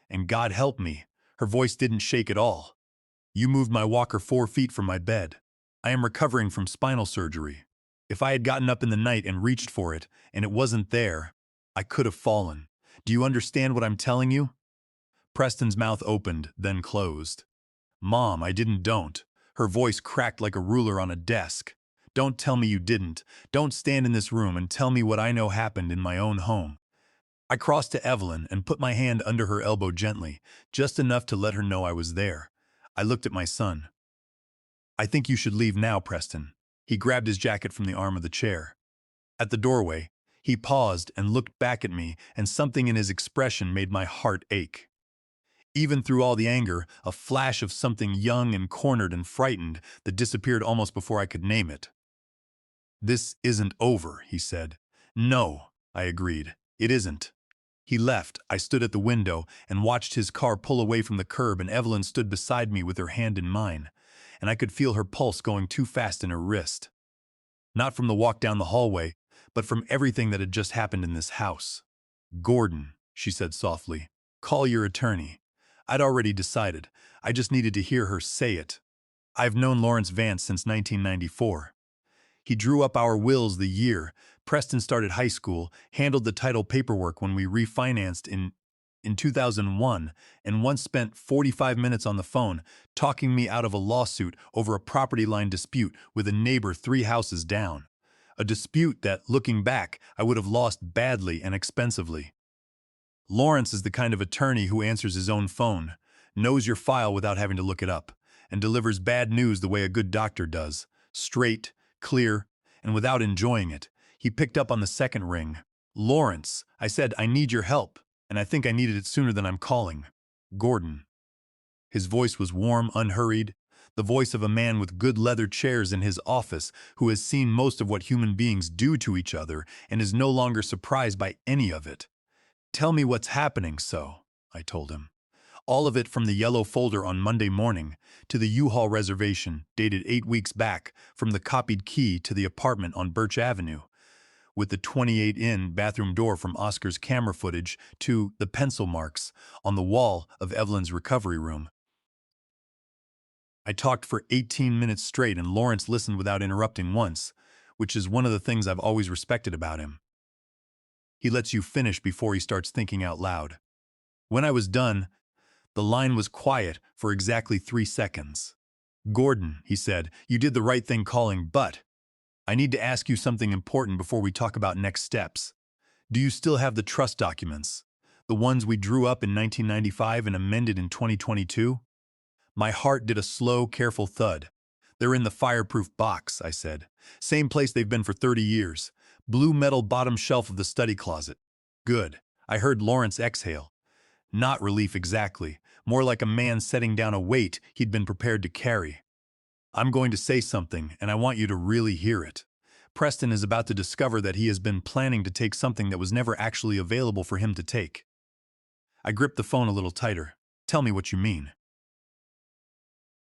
"And God help me, her voice didn't shake at all. You moved my walker 4 feet from my bed. I am recovering from spinal surgery. If I had gotten up in the night and reached for it, and it wasn't there, I could have fallen. Do you understand what I'm telling you?" Preston's mouth opened, then closed. "Mom, I don't." Her voice cracked like a ruler on a desk. "Don't tell me you didn't. Don't stand in this room and tell me what I know happened in my own home." I crossed to Evelyn and put my hand under her elbow gently, just enough to let her know I was there. I looked at my son. "I think you should leave now, Preston." He grabbed his jacket from the arm of the chair. At the doorway, he paused and looked back at me, and something in his expression made my heart ache. Even through all the anger, a flash of something young and cornered and frightened that disappeared almost before I could name it. "This isn't over," he said. "No," I agreed. "It isn't." He left. I stood at the window and watched his car pull away from the curb, and Evelyn stood beside me with her hand in mine, and I could feel her pulse going too fast in her wrist. Not from the walk down the hallway, but from everything that had just happened in this house. "Gordon," she said softly, "call your attorney." I'd already decided. I just needed to hear her say it. I've known Lawrence Vance since 1994. He drew up our wills the year Preston started high school, handled the title paperwork when we refinanced in 2001, and once spent 45 minutes on the phone talking me out of a lawsuit over a property line dispute with a neighbor 3 houses down. A dispute that, looking back, I would have lost badly and expensively. Lawrence is the kind of attorney who answers his own phone, knows your file without having to look it up, and delivers bad news the way a good doctor does, straight, clear, and without enjoying it. He picked up on the second ring. "Lawrence," I said, "I need your help, and I think I needed it sooner than I'm calling." "Gordon." His voice was warm, unhurried, the voice of a man with good leather chairs in his office who has seen most of what human beings do to each other and is no longer surprised by any of it. "Tell me what's happening, I told him. All of it, from the yellow folder on Monday morning to the U-Haul reservation dated 8 weeks back, from the copied key to the apartment on Birch Avenue, with the 28-in bathroom door from Oscar's camera footage to the pencil marks on the wall of Evelyn's recovery room. I talked for 18 minutes straight, and Lawrence listened without interrupting once, which is one of the things I've always respected about him. He lets you finish before he starts thinking out loud. When I was done, the line was quiet for exactly 3 seconds. "Gordon," he said, "you did the right thing calling, but I need to ask you something important before we talk about next steps. Do you still have the trust documents? The ones we drew up in 1995 and amended in 2022? My heart did a slow, careful thud. "They're in the fireproof box," I said. "Same place they've been for 30 years. Blue metal bottom shelf of the study closet." "Good." I heard Lawrence exhale. Not relief exactly, more like a man setting down a weight he'd been prepared to carry. "I'm going to say something, and I want you to really hear it. Preston is about to discover that he has been planning to take something that was never actually available for him to take." I gripped the phone a little tighter. "Tell me what you mean."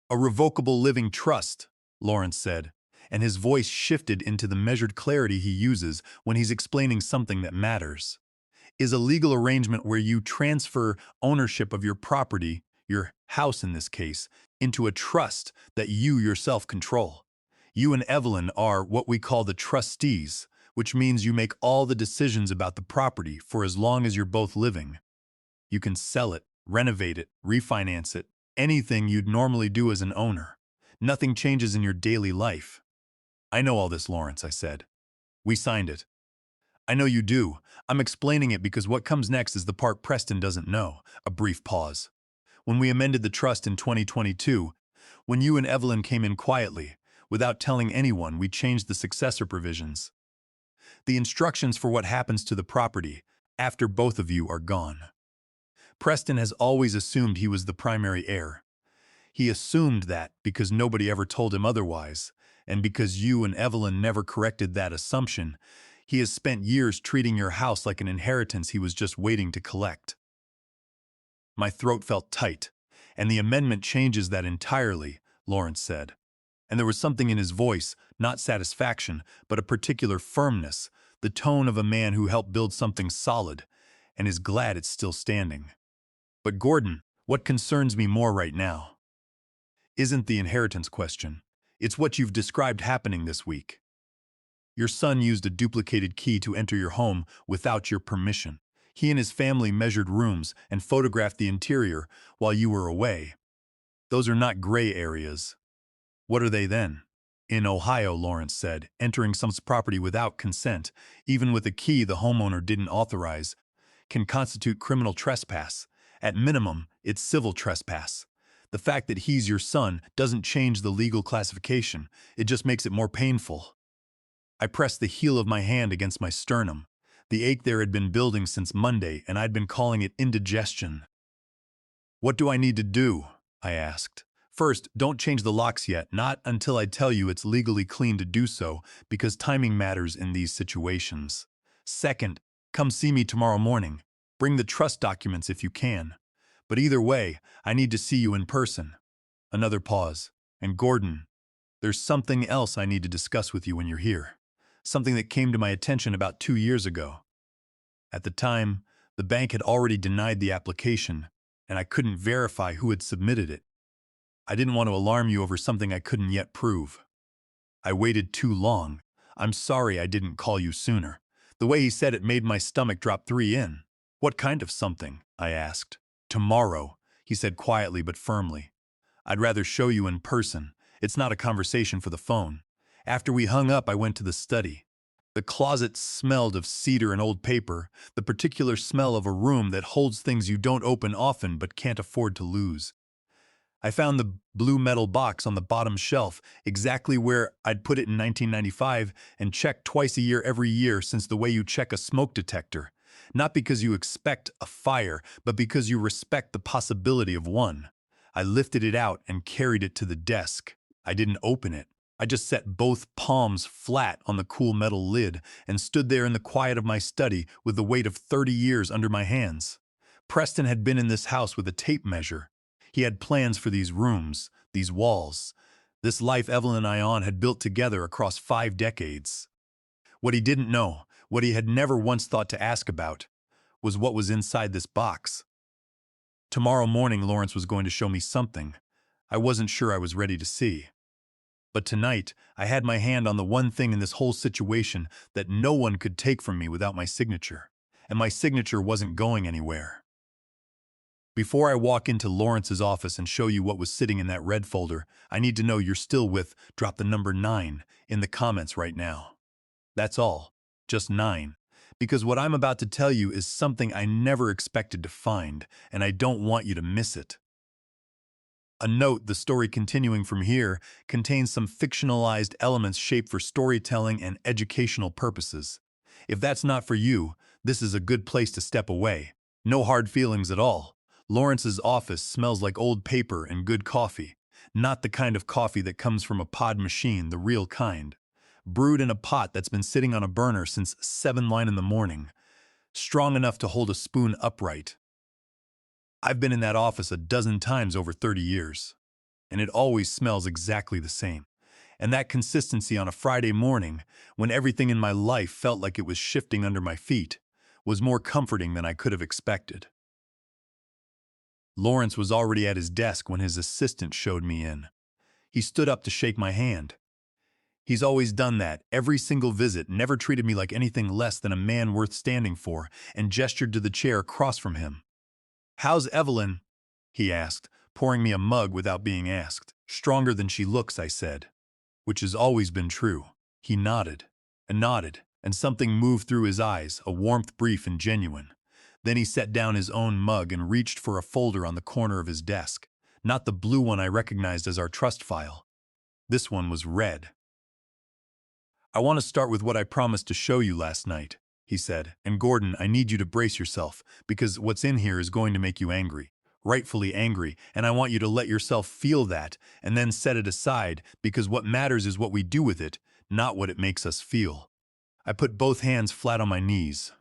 "A revocable living trust," Lawrence said, and his voice shifted into the measured clarity he uses when he's explaining something that matters. "Is a legal arrangement where you transfer ownership of your property, your house in this case, into a trust that you yourself control. You and Evelyn are what we call the trustees, which means you make all the decisions about the property for as long as you're both living. You can sell it, renovate it, refinance it, anything you'd normally do as an owner. Nothing changes in your daily life." "I know all this, Lawrence," I said. "We signed it." "I know you do. I'm explaining it because what comes next is the part Preston doesn't know." A brief pause. "When we amended the trust in 2022, when you and Evelyn came in quietly, without telling anyone, we changed the successor provisions. The instructions for what happens to the property after both of you are gone. Preston has always assumed he was the primary heir. He assumed that because nobody ever told him otherwise, and because you and Evelyn never corrected that assumption, he has spent years treating your house like an inheritance he was just waiting to collect." My throat felt tight. "And the amendment changes that entirely," Lawrence said. And there was something in his voice, not satisfaction, but a particular firmness, the tone of a man who helped build something solid, and is glad it's still standing. "But Gordon, what concerns me more right now isn't the inheritance question. It's what you've described happening this week. Your son used a duplicated key to enter your home without your permission. He and his family measured rooms and photographed the interior while you were away. Those are not gray areas. What are they then?" "In Ohio," Lawrence said, "entering someone's property without consent, even with a key the homeowner didn't authorize, can constitute criminal trespass. At minimum, it's civil trespass. The fact that he's your son doesn't change the legal classification. It just makes it more painful." I pressed the heel of my hand against my sternum. The ache there had been building since Monday, and I'd been calling it indigestion. "What do I need to do?" I asked. "First, don't change the locks yet, not until I tell you it's legally clean to do so, because timing matters in these situations. Second, come see me tomorrow morning. Bring the trust documents if you can. But either way, I need to see you in person. Another pause. And Gordon, there's something else I need to discuss with you when you're here. Something that came to my attention about 2 years ago. At the time, the bank had already denied the application, and I couldn't verify who had submitted it. I didn't want to alarm you over something I couldn't yet prove. I waited too long. I'm sorry I didn't call you sooner. The way he said it made my stomach drop 3 in. What kind of something? I asked. Tomorrow, he said quietly but firmly. I'd rather show you in person. It's not a conversation for the phone. After we hung up, I went to the study. The closet smelled of cedar and old paper, the particular smell of a room that holds things you don't open often but can't afford to lose. I found the blue metal box on the bottom shelf, exactly where I'd put it in 1995, and checked twice a year every year since the way you check a smoke detector. Not because you expect a fire, but because you respect the possibility of one. I lifted it out and carried it to the desk. I didn't open it. I just set both palms flat on the cool metal lid and stood there in the quiet of my study with the weight of 30 years under my hands. Preston had been in this house with a tape measure. He had plans for these rooms, these walls. This life Evelyn and I had built together across 5 decades. What he didn't know, what he had never once thought to ask about, was what was inside this box. Tomorrow morning, Lawrence was going to show me something I wasn't sure I was ready to see. But tonight, I had my hand on the one thing in this whole situation that no one could take from me without my signature. And my signature wasn't going anywhere. Before I walk into Lawrence's office and show you what was sitting in that red folder, I need to know you're still with drop the number 9 in the comments right now. That's all. Just 9. Because what I'm about to tell you is something I never expected to find, and I don't want you to miss it. A note, the story continuing from here contains some fictionalized elements shaped for storytelling and educational purposes. If that's not for you, this is a good place to step away. No hard feelings at all. Lawrence's office smells like old paper and good coffee. Not the kind of coffee that comes from a pod machine, the real kind. Brewed in a pot that's been sitting on a burner since 7 in the morning. Strong enough to hold a spoon upright. I've been in that office a dozen times over 30 years, and it always smells exactly the same. And that consistency on a Friday morning, when everything in my life felt like it was shifting under my feet, was more comforting than I could have expected. Lawrence was already at his desk when his assistant showed me in. He stood up to shake my hand. He's always done that, every single visit, never treated me like anything less than a man worth standing for, and gestured to the chair across from him. "How's Evelyn?" he asked, pouring me a mug without being asked. "Stronger than she looks," I said. Which has always been true. He nodded, and something moved through his eyes, a warmth brief and genuine. Then he set down his own mug and reached for a folder on the corner of his desk. Not the blue one I recognized as our trust file. This one was red. "I want to start with what I promised to show you last night," he said. "And Gordon, I need you to brace yourself, because what's in here is going to make you angry. Rightfully angry, and I want you to let yourself feel that, and then set it aside, because what matters is what we do with it, not what it makes us feel." I put both hands flat on my knees.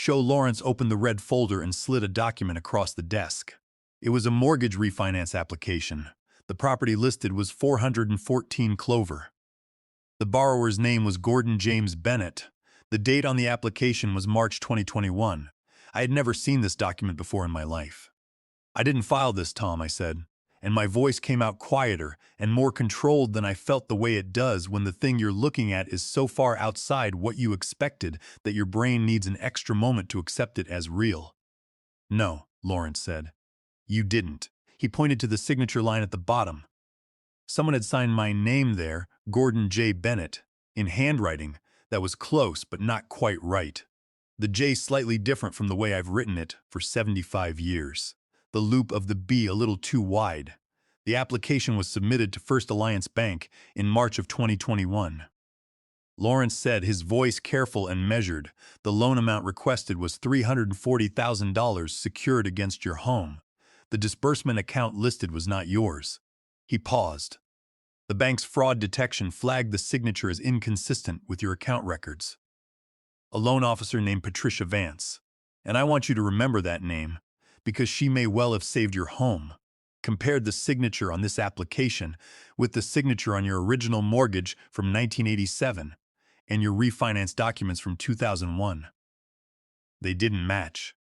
Lawrence opened the red folder and slid a document across the desk. It was a mortgage refinance application. The property listed was 414 Clover. The borrower's name was Gordon James Bennett. The date on the application was March 2021. I had never seen this document before in my life. "I didn't file this, Tom," I said, and my voice came out quieter and more controlled than I felt the way it does when the thing you're looking at is so far outside what you expected that your brain needs an extra moment to accept it as real. "No," Lawrence said. "You didn't." He pointed to the signature line at the bottom. Someone had signed my name there, Gordon J. Bennett, in handwriting that was close but not quite right. The J slightly different from the way I've written it for 75 years. The loop of the B a little too wide. The application was submitted to First Alliance Bank in March of 2021. Lawrence said, his voice careful and measured, the loan amount requested was $340,000 secured against your home. The disbursement account listed was not yours. He paused. The bank's fraud detection flagged the signature as inconsistent with your account records. A loan officer named Patricia Vance. And I want you to remember that name, because she may well have saved your home. Compared the signature on this application with the signature on your original mortgage from 1987 and your refinance documents from 2001. They didn't match.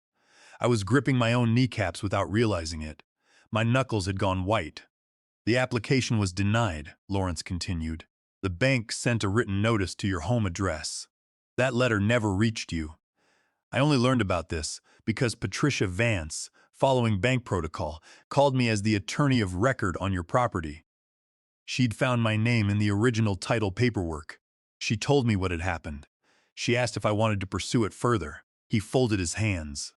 I was gripping my own kneecaps without realizing it. My knuckles had gone white. The application was denied, Lawrence continued. The bank sent a written notice to your home address. That letter never reached you. I only learned about this because Patricia Vance, following bank protocol, called me as the attorney of record on your property. She'd found my name in the original title paperwork. She told me what had happened. She asked if I wanted to pursue it further. He folded his hands.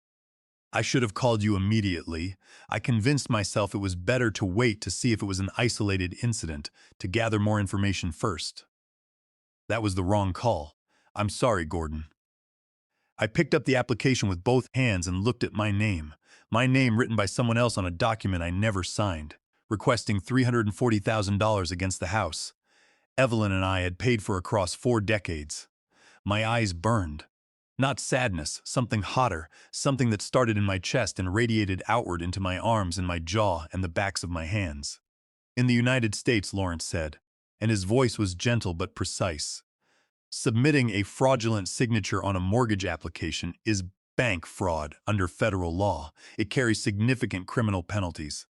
I should have called you immediately. I convinced myself it was better to wait to see if it was an isolated incident, to gather more information first. That was the wrong call. I'm sorry, Gordon. I picked up the application with both hands and looked at my name written by someone else on a document I never signed, requesting $340,000 against the house Evelyn and I had paid for across 4 decades. My eyes burned. Not sadness, something hotter, something that started in my chest and radiated outward into my arms and my jaw and the backs of my hands. In the United States, Lawrence said, and his voice was gentle but precise, submitting a fraudulent signature on a mortgage application is bank fraud under federal law. It carries significant criminal penalties.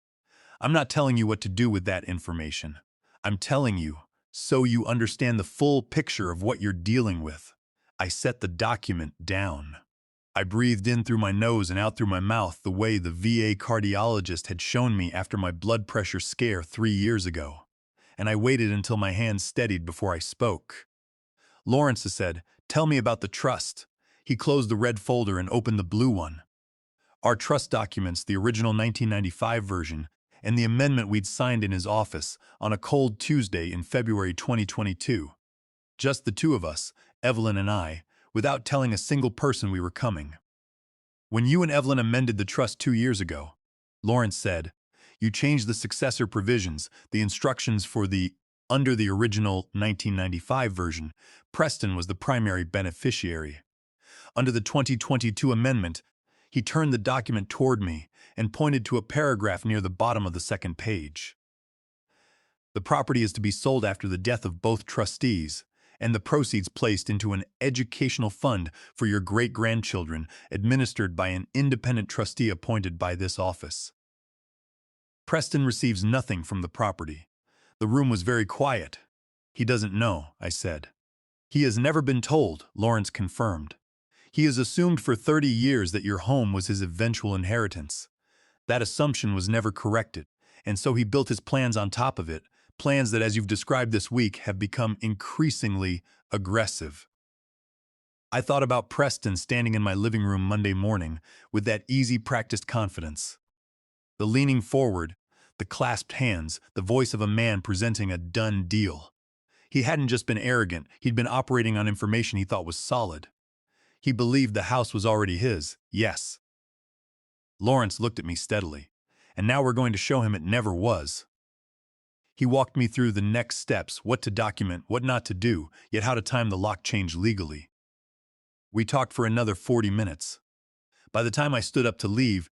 I'm not telling you what to do with that information. I'm telling you so you understand the full picture of what you're dealing with. I set the document down. I breathed in through my nose and out through my mouth the way the VA cardiologist had shown me after my blood pressure scare 3 years ago. And I waited until my hands steadied before I spoke. Lawrence said, "Tell me about the trust." He closed the red folder and opened the blue one. Our trust documents, the original 1995 version, and the amendment we'd signed in his office on a cold Tuesday in February 2022. Just the two of us, Evelyn and I, without telling a single person we were coming. When you and Evelyn amended the trust 2 years ago, Lawrence said, you changed the successor provisions, the instructions for under the original 1995 version, Preston was the primary beneficiary. Under the 2022 amendment, he turned the document toward me and pointed to a paragraph near the bottom of the second page. The property is to be sold after the death of both trustees, and the proceeds placed into an educational fund for your great-grandchildren, administered by an independent trustee appointed by this office. Preston receives nothing from the property. The room was very quiet. He doesn't know, I said. He has never been told, Lawrence confirmed. He has assumed for 30 years that your home was his eventual inheritance. That assumption was never corrected, and so he built his plans on top of it, plans that, as you've described this week, have become increasingly aggressive. I thought about Preston standing in my living room Monday morning with that easy, practiced confidence. The leaning forward, the clasped hands, the voice of a man presenting a done deal. He hadn't just been arrogant, he'd been operating on information he thought was solid. He believed the house was already his, yes. Lawrence looked at me steadily, and now we're going to show him it never was. He walked me through the next steps, what to document, what not to do, yet how to time the lock change legally. We talked for another 40 minutes. By the time I stood up to leave,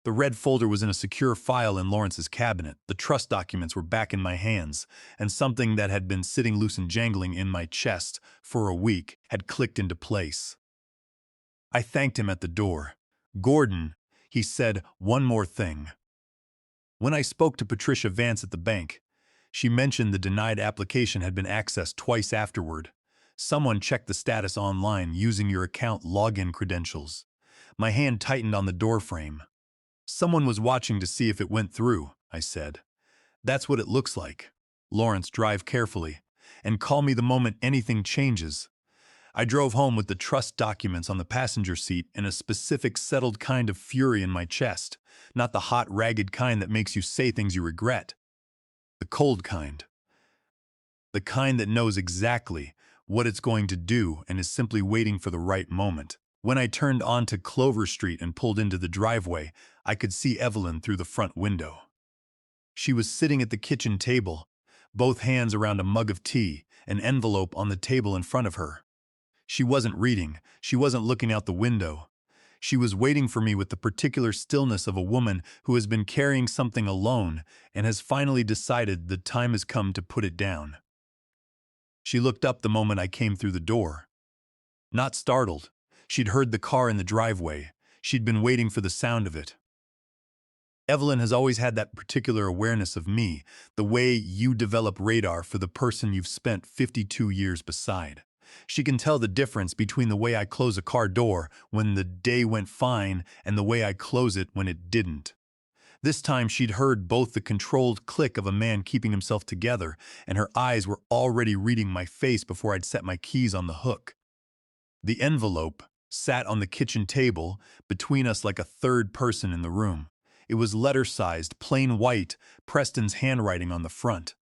the red folder was in a secure file in Lawrence's cabinet, the trust documents were back in my hands, and something that had been sitting loose and jangling in my chest for a week had clicked into place. I thanked him at the door. Gordon, he said, one more thing. When I spoke to Patricia Vance at the bank, she mentioned the denied application had been accessed twice afterward. Someone checked the status online using your account login credentials. My hand tightened on the doorframe. Someone was watching to see if it went through, I said. That's what it looks like. Lawrence, drive carefully, and call me the moment anything changes. I drove home with the trust documents on the passenger seat and a specific settled kind of fury in my chest, not the hot, ragged kind that makes you say things you regret. The cold kind. The kind that knows exactly what it's going to do and is simply waiting for the right moment. When I turned onto Clover Street and pulled into the driveway, I could see Evelyn through the front window. She was sitting at the kitchen table, both hands around a mug of tea, an envelope on the table in front of her. She wasn't reading, she wasn't looking out the window. She was waiting for me with the particular stillness of a woman who has been carrying something alone and has finally decided the time has come to put it down. She looked up the moment I came through the door. Not startled. She'd heard the car in the driveway. She'd been waiting for the sound of it. Evelyn has always had that particular awareness of me, the way you develop radar for the person you've spent 52 years beside. She can tell the difference between the way I close a car door when the day went fine and the way I close it when it didn't. This time she'd heard both the controlled click of a man keeping himself together, and her eyes were already reading my face before I'd set my keys on the hook. The envelope sat on the kitchen table between us like a third person in the room. It was letter-sized, plain white, Preston's handwriting on the front.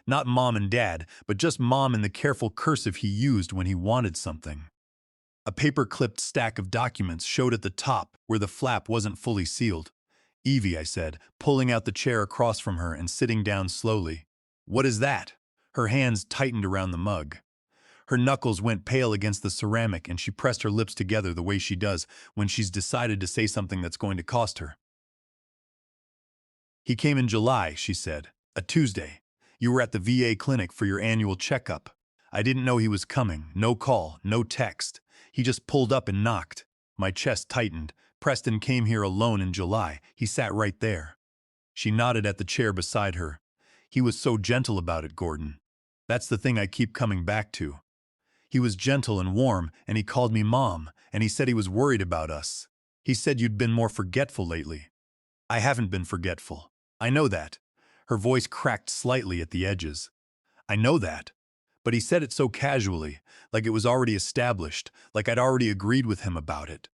Not Mom and Dad, but just Mom in the careful cursive he used when he wanted something. A paper-clipped stack of documents showed at the top where the flap wasn't fully sealed. "Evie," I said, pulling out the chair across from her and sitting down slowly. "What is that?" Her hands tightened around the mug. Her knuckles went pale against the ceramic and she pressed her lips together the way she does when she's decided to say something that's going to cost her. "He came in July," she said. "A Tuesday. You were at the VA clinic for your annual checkup. I didn't know he was coming. No call, no text. He just pulled up and knocked." My chest tightened. "Preston came here alone in July. He sat right there." She nodded at the chair beside her. "He was so gentle about it, Gordon. That's the thing I keep coming back to. He was gentle and warm, and he called me Mom, and he said he was worried about us. He said you'd been more forgetful lately." "I haven't been forgetful. I know that." Her voice cracked slightly at the edges. "I know that." But he said it so casually, like it was already established, like I'd already agreed with him about it.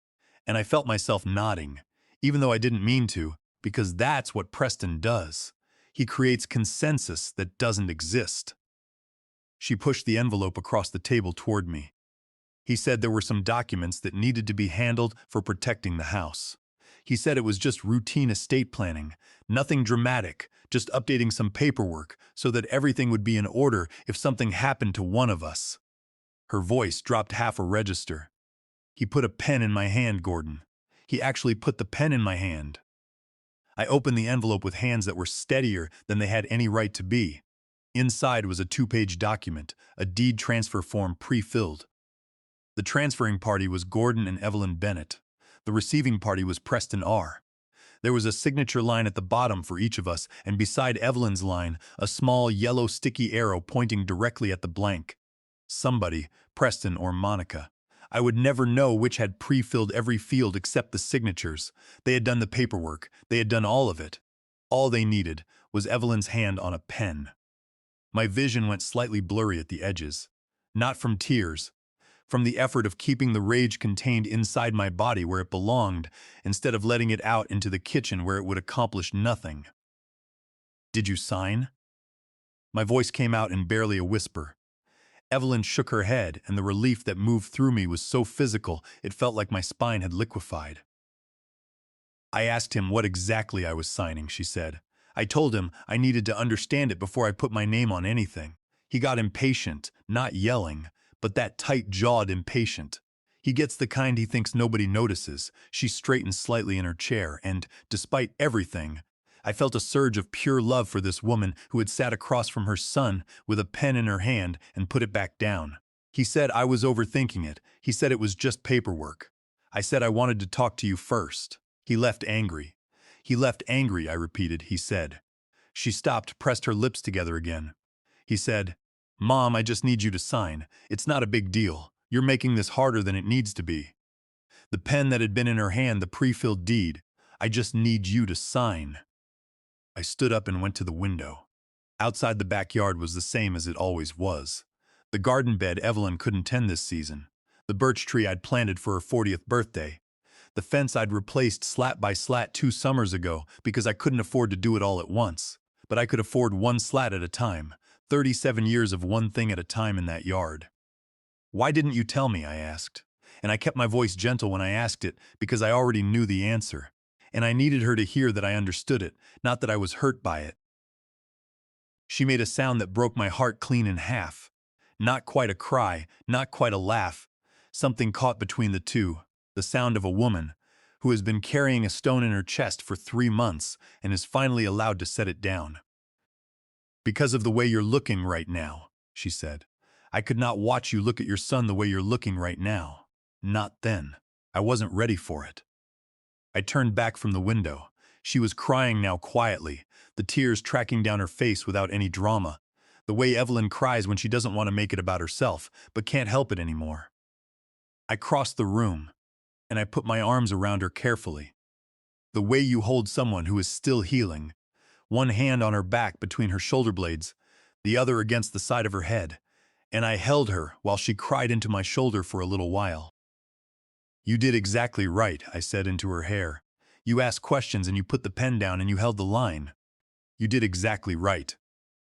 And I felt myself nodding, even though I didn't mean to, because that's what Preston does. He creates consensus that doesn't exist. She pushed the envelope across the table toward me. "He said there were some documents that needed to be handled for protecting the house. He said it was just routine estate planning, nothing dramatic, just updating some paperwork so that everything would be in order if something happened to one of us." Her voice dropped half a register. "He put a pen in my hand, Gordon. He actually put the pen in my hand." I opened the envelope with hands that were steadier than they had any right to be. Inside was a 2-page document, a deed transfer form pre-filled. The transferring party was Gordon and Evelyn Bennett. The receiving party was Preston R. There was a signature line at the bottom for each of us, and beside Evelyn's line, a small yellow sticky arrow pointing directly at the blank. Somebody, Preston or Monica. I would never know which had pre-filled every field except the signatures. They had done the paperwork. They had done all of it. All they needed was Evelyn's hand on a pen. My vision went slightly blurry at the edges. Not from tears. From the effort of keeping the rage contained inside my body where it belonged, instead of letting it out into the kitchen where it would accomplish nothing. "Did you sign?" My voice came out in barely a whisper. Evelyn shook her head, and the relief that moved through me was so physical it felt like my spine had liquefied. "I asked him what exactly I was signing," she said. "I told him I needed to understand it before I put my name on anything. He got impatient, not yelling, but that tight-jawed impatient. He gets the kind he thinks nobody notices." She straightened slightly in her chair, and, despite everything, I felt a surge of pure love for this woman who had sat across from her son with a pen in her hand and put it back down. "He said I was overthinking it. He said it was just paperwork. I said I wanted to talk to you first. He left angry." "He left angry," I repeated. "He said." She stopped, pressed her lips together again. "He said, 'Mom, I just need you to sign. It's not a big deal. You're making this harder than it needs to be.'" The pen that had been in her hand, the pre-filled deed. "I just need you to sign." I stood up and went to the window. Outside, the backyard was the same as it always was. The garden bed Evelyn couldn't tend this season. The birch tree I'd planted for her 40th birthday. The fence I'd replaced slat by slat 2 summers ago because I couldn't afford to do it all at once. But I could afford one slat at a time. 37 years of one thing at a time in that yard. "Why didn't you tell me?" I asked. And I kept my voice gentle when I asked it because I already knew the answer. And I needed her to hear that I understood it, not that I was hurt by it. She made a sound that broke my heart clean in half. Not quite a cry, not quite a laugh. Something caught between the two. The sound of a woman, who has been carrying a stone in her chest for 3 months and is finally allowed to set it down. Because of the way you're looking right now, she said. I could not watch you look at your son the way you're looking right now. Not then. I wasn't ready for it. I turned back from the window. She was crying now quietly, the tears tracking down her face without any drama, the way Evelyn cries when she doesn't want to make it about herself, but can't help it anymore. I crossed the room, and I put my arms around her carefully. The way you hold someone who is still healing, one hand on her back between her shoulder blades, the other against the side of her head, and I held her while she cried into my shoulder for a little while. You did exactly right, I said into her hair. You asked questions and you put the pen down and you held the line. You did exactly right.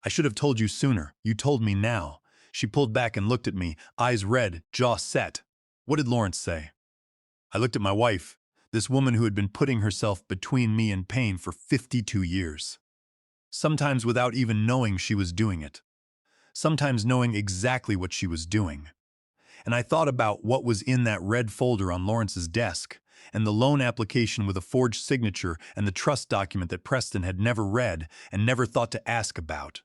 I should have told you sooner. You told me now. She pulled back and looked at me, eyes red, jaw set. What did Lawrence say? I looked at my wife, this woman who had been putting herself between me and pain for 52 years. Sometimes without even knowing she was doing it. Sometimes knowing exactly what she was doing. And I thought about what was in that red folder on Lawrence's desk, and the loan application with a forged signature and the trust document that Preston had never read and never thought to ask about.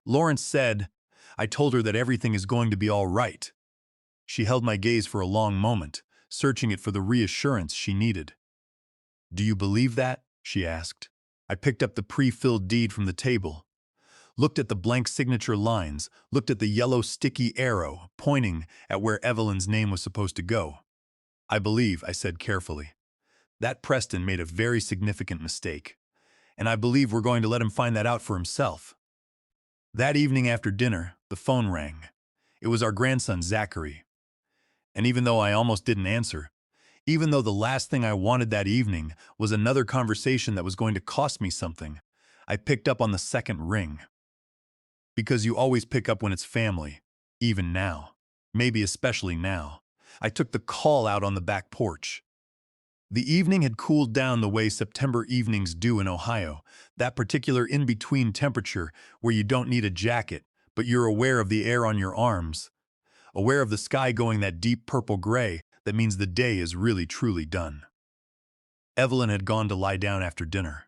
Lawrence said, I told her that everything is going to be all right. She held my gaze for a long moment, searching it for the reassurance she needed. Do you believe that? She asked. I picked up the pre-filled deed from the table, looked at the blank signature lines, looked at the yellow sticky arrow pointing at where Evelyn's name was supposed to go. I believe, I said carefully, that Preston made a very significant mistake, and I believe we're going to let him find that out for himself. That evening after dinner, the phone rang. It was our grandson, Zachary. And even though I almost didn't answer, even though the last thing I wanted that evening was another conversation that was going to cost me something, I picked up on the second ring. Because you always pick up when it's family, even now, maybe especially now. I took the call out on the back porch. The evening had cooled down the way September evenings do in Ohio, that particular in-between temperature where you don't need a jacket, but you're aware of the air on your arms, aware of the sky going that deep purple-gray that means the day is really truly done. Evelyn had gone to lie down after dinner.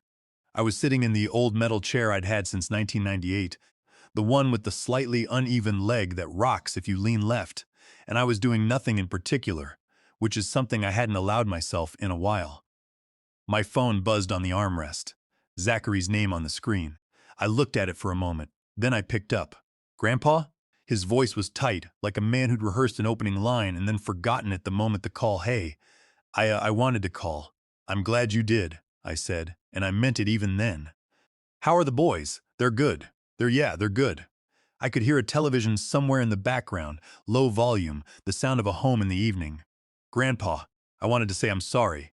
I was sitting in the old metal chair I'd had since 1998, the one with the slightly uneven leg that rocks if you lean left, and I was doing nothing in particular, which is something I hadn't allowed myself in a while. My phone buzzed on the armrest. Zachary's name on the screen. I looked at it for a moment, then I picked up. Grandpa? His voice was tight, like a man who'd rehearsed an opening line and then forgotten it the moment the call. Hey, I wanted to call. I'm glad you did, I said, and I meant it even then. How are the boys? They're good. They're good. I could hear a television somewhere in the background, low volume, the sound of a home in the evening. Grandpa, I wanted to say I'm sorry.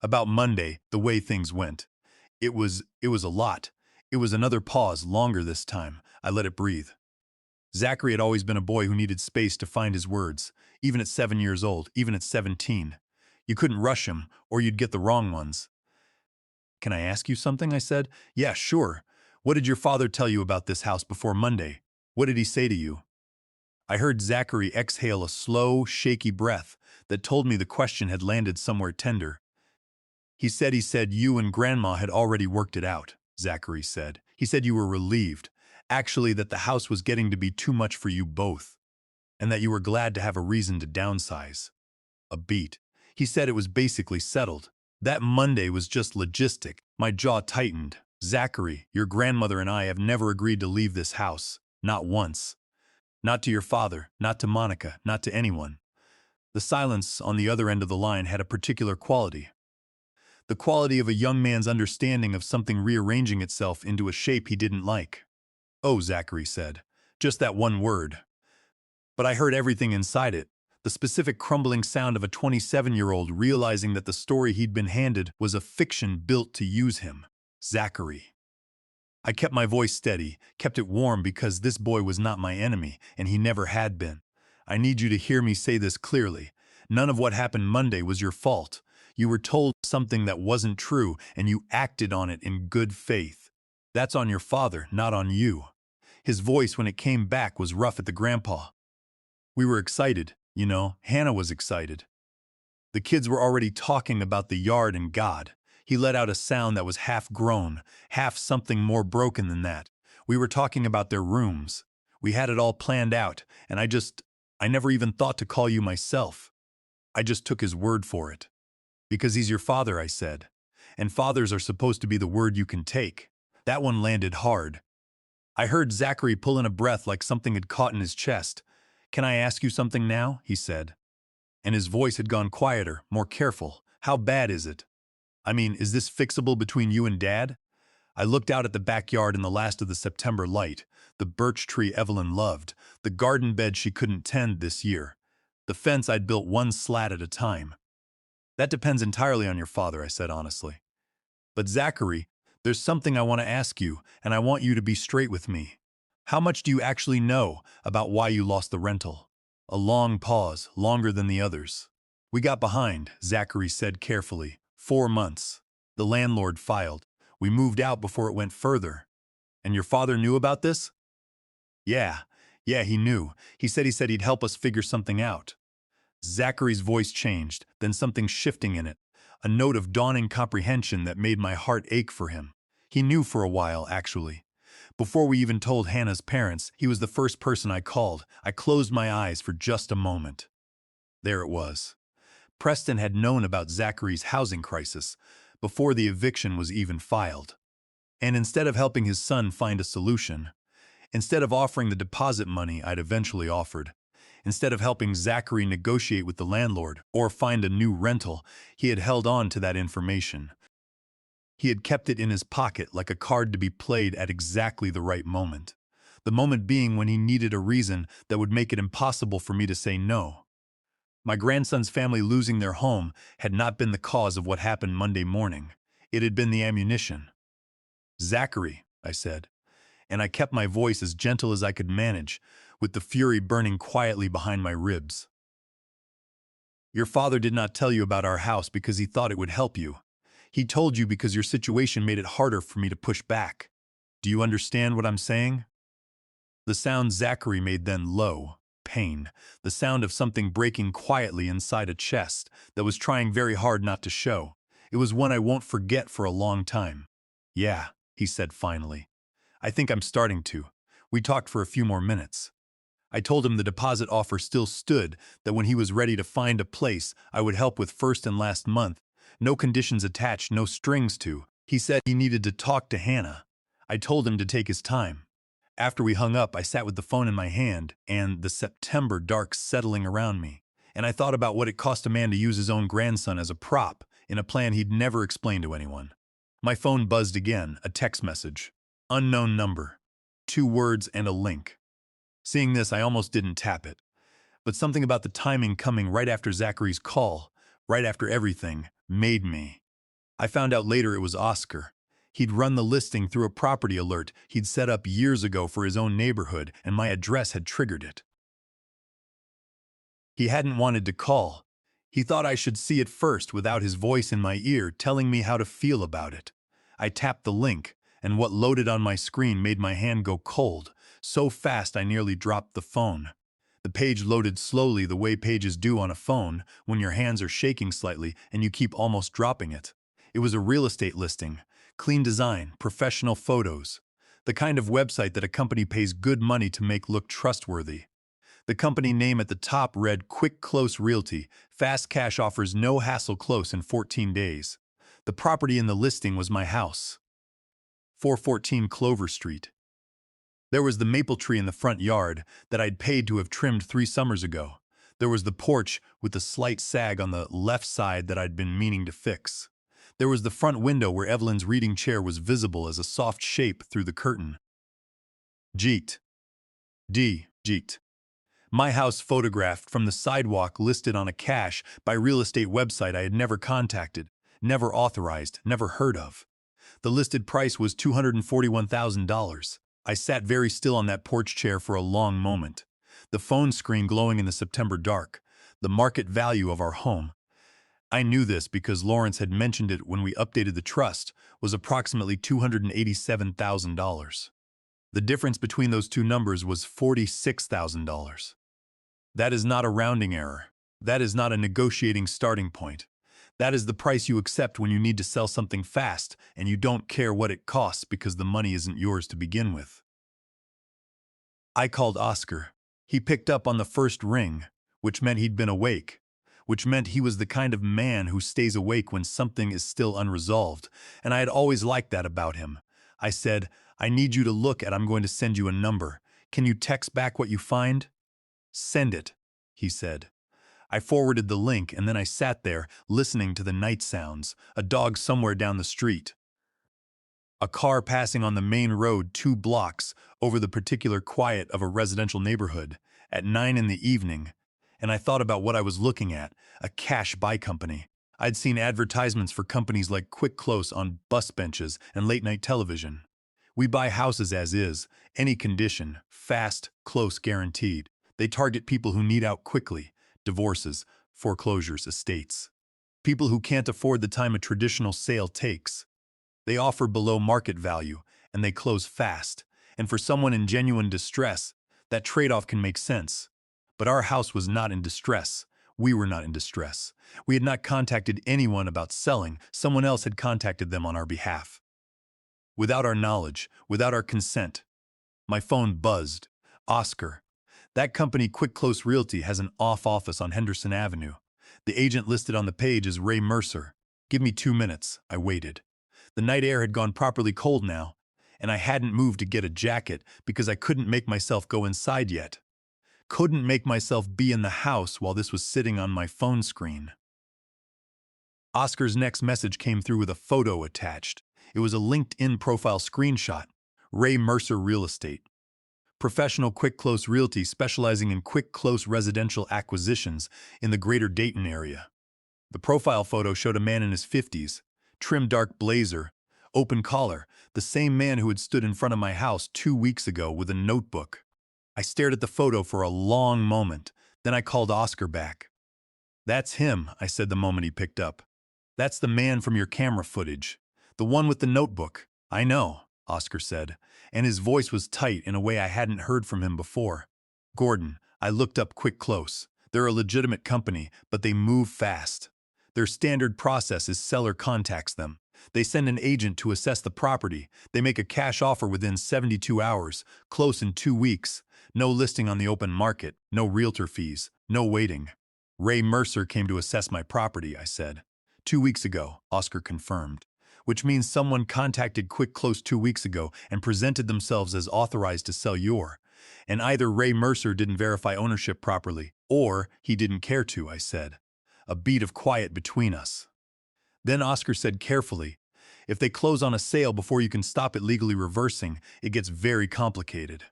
About Monday, the way things went. It was a lot. It was another pause, longer this time. I let it breathe. Zachary had always been a boy who needed space to find his words, even at 7 years old, even at 17. You couldn't rush him, or you'd get the wrong ones. Can I ask you something? I said. Yeah, sure. What did your father tell you about this house before Monday? What did he say to you? I heard Zachary exhale a slow, shaky breath that told me the question had landed somewhere tender. He said you and Grandma had already worked it out, Zachary said. He said you were relieved, actually that the house was getting to be too much for you both, and that you were glad to have a reason to downsize. A beat. He said it was basically settled. That Monday was just logistic. My jaw tightened. Zachary, your grandmother and I have never agreed to leave this house. Not once. Not to your father, not to Monica, not to anyone. The silence on the other end of the line had a particular quality. The quality of a young man's understanding of something rearranging itself into a shape he didn't like. Oh, Zachary said. Just that one word. But I heard everything inside it. The specific crumbling sound of a 27-year-old realizing that the story he'd been handed was a fiction built to use him. Zachary. I kept my voice steady, kept it warm because this boy was not my enemy, and he never had been. I need you to hear me say this clearly. None of what happened Monday was your fault. You were told something that wasn't true, and you acted on it in good faith. That's on your father, not on you. His voice, when it came back, was rough at the grandpa. We were excited, you know. Hannah was excited. The kids were already talking about the yard and God. He let out a sound that was half groan, half something more broken than that. We were talking about their rooms. We had it all planned out, and I never even thought to call you myself. I just took his word for it. Because he's your father, I said. And fathers are supposed to be the word you can take. That one landed hard. I heard Zachary pull in a breath like something had caught in his chest. Can I ask you something now? He said. And his voice had gone quieter, more careful. How bad is it? I mean, is this fixable between you and Dad? I looked out at the backyard in the last of the September light, the birch tree Evelyn loved, the garden bed she couldn't tend this year, the fence I'd built one slat at a time. That depends entirely on your father, I said honestly. But Zachary, there's something I want to ask you, and I want you to be straight with me. How much do you actually know about why you lost the rental? A long pause, longer than the others. We got behind, Zachary said carefully. 4 months. The landlord filed. We moved out before it went further. And your father knew about this? Yeah, he knew. He said he'd help us figure something out. Zachary's voice changed, then something shifting in it, a note of dawning comprehension that made my heart ache for him. He knew for a while, actually. Before we even told Hannah's parents, he was the first person I called. I closed my eyes for just a moment. There it was. Preston had known about Zachary's housing crisis before the eviction was even filed. And instead of helping his son find a solution, instead of offering the deposit money I'd eventually offered, instead of helping Zachary negotiate with the landlord or find a new rental, he had held on to that information. He had kept it in his pocket like a card to be played at exactly the right moment. The moment being when he needed a reason that would make it impossible for me to say no. My grandson's family losing their home had not been the cause of what happened Monday morning. It had been the ammunition. Zachary, I said, and I kept my voice as gentle as I could manage, with the fury burning quietly behind my ribs. Your father did not tell you about our house because he thought it would help you. He told you because your situation made it harder for me to push back. Do you understand what I'm saying? The sound Zachary made then low, pain, the sound of something breaking quietly inside a chest that was trying very hard not to show. It was one I won't forget for a long time. Yeah, he said finally. I think I'm starting to. We talked for a few more minutes. I told him the deposit offer still stood, that when he was ready to find a place, I would help with first and last month. No conditions attached, no strings to. He said he needed to talk to Hannah. I told him to take his time. After we hung up, I sat with the phone in my hand and the September dark settling around me. And I thought about what it cost a man to use his own grandson as a prop in a plan he'd never explained to anyone. My phone buzzed again, a text message. Unknown number. 2 words and a link. Seeing this, I almost didn't tap it. But something about the timing coming right after Zachary's call, right after everything, made me. I found out later it was Oscar. He'd run the listing through a property alert he'd set up years ago for his own neighborhood, and my address had triggered it. He hadn't wanted to call. He thought I should see it first without his voice in my ear telling me how to feel about it. I tapped the link, and what loaded on my screen made my hand go cold, so fast I nearly dropped the phone. The page loaded slowly the way pages do on a phone when your hands are shaking slightly and you keep almost dropping it. It was a real estate listing. Clean design, professional photos. The kind of website that a company pays good money to make look trustworthy. The company name at the top read Quick Close Realty. Fast cash offers no hassle close in 14 days. The property in the listing was my house. 414 Clover Street. There was the maple tree in the front yard that I'd paid to have trimmed 3 summers ago. There was the porch with the slight sag on the left side that I'd been meaning to fix. There was the front window where Evelyn's reading chair was visible as a soft shape through the curtain. Jeeked. Jeeked. My house photographed from the sidewalk listed on a cache by real estate website I had never contacted, never authorized, never heard of. The listed price was $241,000. I sat very still on that porch chair for a long moment. The phone screen glowing in the September dark, the market value of our home. I knew this because Lawrence had mentioned it when we updated the trust, was approximately $287,000. The difference between those two numbers was $46,000. That is not a rounding error. That is not a negotiating starting point. That is the price you accept when you need to sell something fast and you don't care what it costs because the money isn't yours to begin with. I called Oscar. He picked up on the first ring, which meant he'd been awake, which meant he was the kind of man who stays awake when something is still unresolved, and I had always liked that about him. I said, I need you to look at I'm going to send you a number. Can you text back what you find? Send it, he said. I forwarded the link and then I sat there, listening to the night sounds, a dog somewhere down the street, a car passing on the main road 2 blocks over the particular quiet of a residential neighborhood at 9 in the evening, and I thought about what I was looking at, a cash buy company. I'd seen advertisements for companies like Quick Close on bus benches and late-night television. We buy houses as is, any condition, fast, close, guaranteed. They target people who need out quickly, divorces, foreclosures, estates. People who can't afford the time a traditional sale takes. They offer below market value, and they close fast. And for someone in genuine distress, that trade-off can make sense. But our house was not in distress. We were not in distress. We had not contacted anyone about selling. Someone else had contacted them on our behalf. Without our knowledge, without our consent. My phone buzzed. Oscar. That company, Quick Close Realty, has an office on Henderson Avenue. The agent listed on the page is Ray Mercer. Give me 2 minutes. I waited. The night air had gone properly cold now, and I hadn't moved to get a jacket because I couldn't make myself go inside yet. Couldn't make myself be in the house while this was sitting on my phone screen. Oscar's next message came through with a photo attached. It was a LinkedIn profile screenshot. Ray Mercer Real Estate. Professional Quick Close Realty specializing in quick close residential acquisitions in the greater Dayton area. The profile photo showed a man in his 50s, trim dark blazer, open collar, the same man who had stood in front of my house 2 weeks ago with a notebook. I stared at the photo for a long moment, then I called Oscar back. That's him, I said the moment he picked up. That's the man from your camera footage. The one with the notebook. I know, Oscar said, and his voice was tight in a way I hadn't heard from him before. Gordon, I looked up Quick Close. They're a legitimate company, but they move fast. Their standard process is seller contacts them. They send an agent to assess the property. They make a cash offer within 72 hours, close in 2 weeks. No listing on the open market, no realtor fees, no waiting. Ray Mercer came to assess my property, I said. 2 weeks ago, Oscar confirmed. Which means someone contacted Quick Close 2 weeks ago and presented themselves as authorized to sell your. And either Ray Mercer didn't verify ownership properly, or he didn't care to, I said. A beat of quiet between us. Then Oscar said carefully, if they close on a sale before you can stop it legally reversing, it gets very complicated.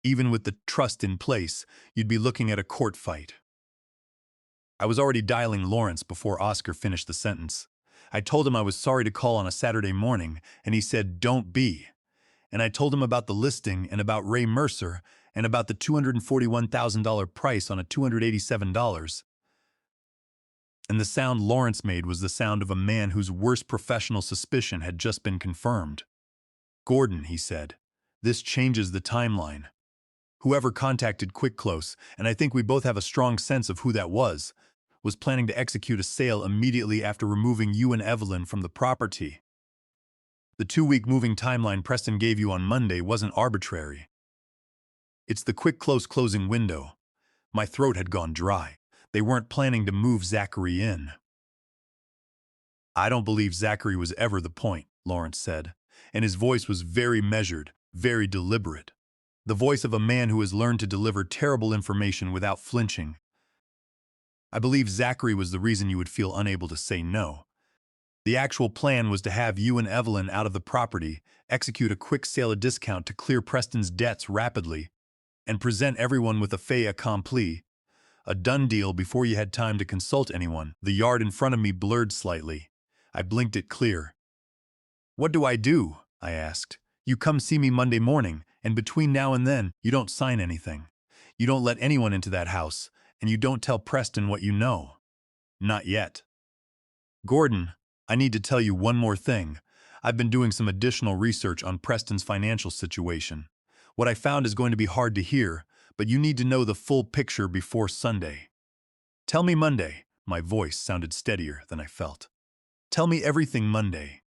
Even with the trust in place, you'd be looking at a court fight. I was already dialing Lawrence before Oscar finished the sentence. I told him I was sorry to call on a Saturday morning, and he said, don't be. And I told him about the listing and about Ray Mercer and about the $241,000 price on a $287. And the sound Lawrence made was the sound of a man whose worst professional suspicion had just been confirmed. Gordon, he said, this changes the timeline. Whoever contacted Quick Close, and I think we both have a strong sense of who that was planning to execute a sale immediately after removing you and Evelyn from the property. The 2-week moving timeline Preston gave you on Monday wasn't arbitrary. It's the Quick Close closing window. My throat had gone dry. They weren't planning to move Zachary in. I don't believe Zachary was ever the point, Lawrence said, and his voice was very measured, very deliberate. The voice of a man who has learned to deliver terrible information without flinching. I believe Zachary was the reason you would feel unable to say no. The actual plan was to have you and Evelyn out of the property, execute a quick sale at discount to clear Preston's debts rapidly, and present everyone with a fait accompli, a done deal before you had time to consult anyone. The yard in front of me blurred slightly. I blinked it clear. What do I do? I asked. You come see me Monday morning, and between now and then, you don't sign anything. You don't let anyone into that house, and you don't tell Preston what you know. Not yet. Gordon, I need to tell you one more thing. I've been doing some additional research on Preston's financial situation. What I found is going to be hard to hear, but you need to know the full picture before Sunday. Tell me Monday. My voice sounded steadier than I felt. Tell me everything Monday.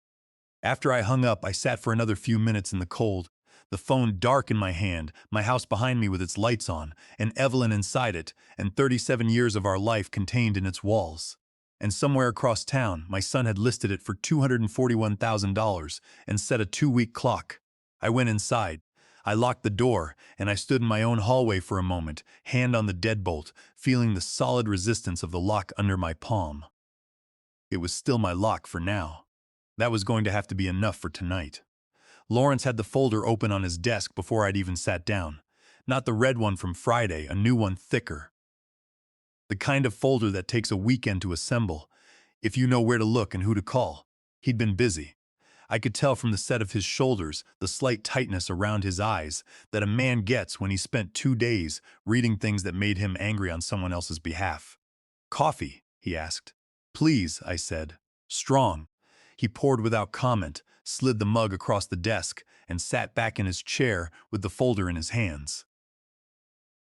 After I hung up, I sat for another few minutes in the cold, the phone dark in my hand, my house behind me with its lights on, and Evelyn inside it, and 37 years of our life contained in its walls. And somewhere across town, my son had listed it for $241,000 and set a 2-week clock. I went inside. I locked the door, and I stood in my own hallway for a moment, hand on the deadbolt, feeling the solid resistance of the lock under my palm. It was still my lock for now. That was going to have to be enough for tonight. Lawrence had the folder open on his desk before I'd even sat down. Not the red one from Friday, a new one thicker. The kind of folder that takes a weekend to assemble, if you know where to look and who to call. He'd been busy. I could tell from the set of his shoulders, the slight tightness around his eyes, that a man gets when he spent 2 days reading things that made him angry on someone else's behalf. "Coffee?" he asked. "Please," I said. "Strong." He poured without comment, slid the mug across the desk, and sat back in his chair with the folder in his hands.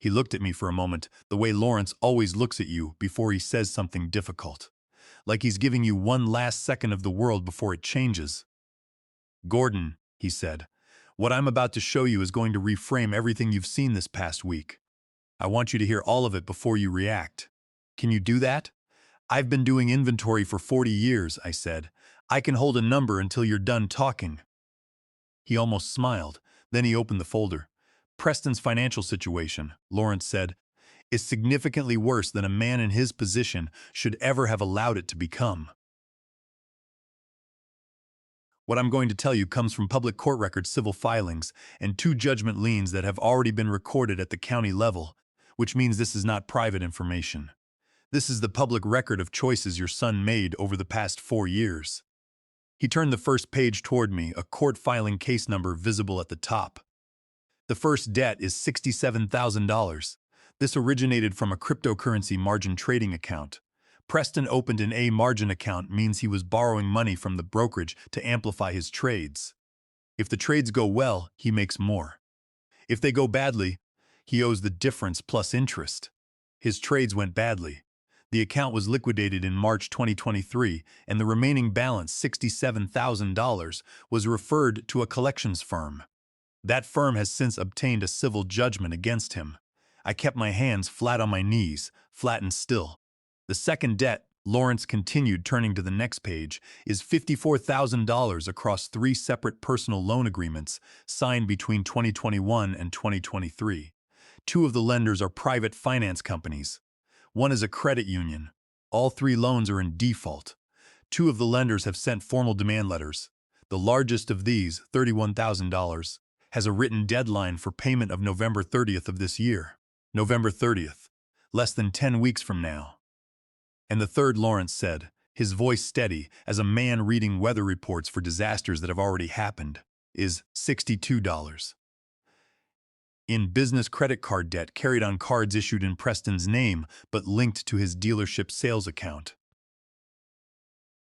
He looked at me for a moment, the way Lawrence always looks at you before he says something difficult. Like he's giving you one last second of the world before it changes. "Gordon," he said, "what I'm about to show you is going to reframe everything you've seen this past week. I want you to hear all of it before you react. Can you do that?" "I've been doing inventory for 40 years, I said. "I can hold a number until you're done talking." He almost smiled. Then he opened the folder. "Preston's financial situation," Lawrence said, "is significantly worse than a man in his position should ever have allowed it to become. What I'm going to tell you comes from public court records, civil filings, and 2 judgment liens that have already been recorded at the county level, which means this is not private information. This is the public record of choices your son made over the past 4 years." He turned the first page toward me, a court filing case number visible at the top. The first debt is $67,000. This originated from a cryptocurrency margin trading account. Preston opened an A margin account means he was borrowing money from the brokerage to amplify his trades. If the trades go well, he makes more. If they go badly, he owes the difference plus interest. His trades went badly. The account was liquidated in March 2023, and the remaining balance, $67,000, was referred to a collections firm. That firm has since obtained a civil judgment against him. I kept my hands flat on my knees, flat and still. The second debt, Lawrence continued, turning to the next page, is $54,000 across 3 separate personal loan agreements signed between 2021 and 2023. 2 of the lenders are private finance companies. One is a credit union. All 3 loans are in default. 2 of the lenders have sent formal demand letters. The largest of these, $31,000, has a written deadline for payment of November 30th of this year. November 30th, less than 10 weeks from now. And the third, Lawrence said, his voice steady as a man reading weather reports for disasters that have already happened, is $62. In business credit card debt carried on cards issued in Preston's name but linked to his dealership sales account.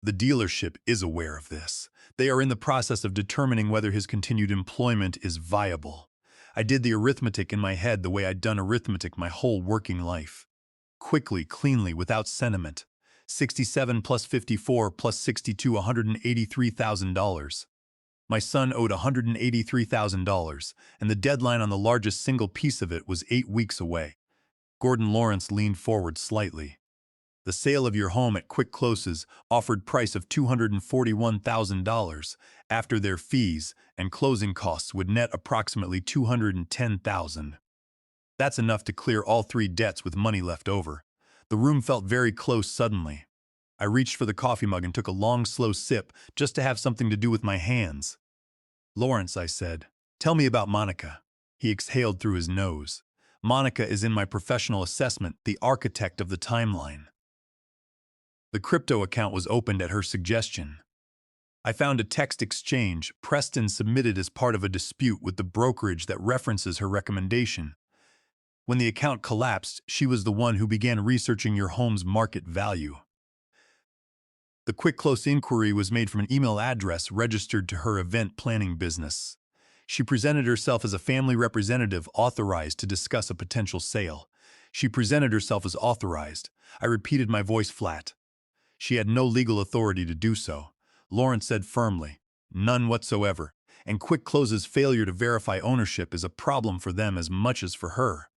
The dealership is aware of this. They are in the process of determining whether his continued employment is viable. I did the arithmetic in my head the way I'd done arithmetic my whole working life. Quickly, cleanly, without sentiment. 67 plus 54 plus 62, $183,000. My son owed $183,000, and the deadline on the largest single piece of it was 8 weeks away. Gordon Lawrence leaned forward slightly. The sale of your home at quick closes offered price of $241,000. After their fees and closing costs would net approximately $210,000. That's enough to clear all 3 debts with money left over. The room felt very close suddenly. I reached for the coffee mug and took a long, slow sip just to have something to do with my hands. "Lawrence," I said, "tell me about Monica." He exhaled through his nose. "Monica is in my professional assessment, the architect of the timeline. The crypto account was opened at her suggestion. I found a text exchange Preston submitted as part of a dispute with the brokerage that references her recommendation. When the account collapsed, she was the one who began researching your home's market value. The quick close inquiry was made from an email address registered to her event planning business. She presented herself as a family representative authorized to discuss a potential sale. She presented herself as authorized. I repeated my voice flat. She had no legal authority to do so. Lawrence said firmly, "None whatsoever," and Quick Close's failure to verify ownership is a problem for them as much as for her.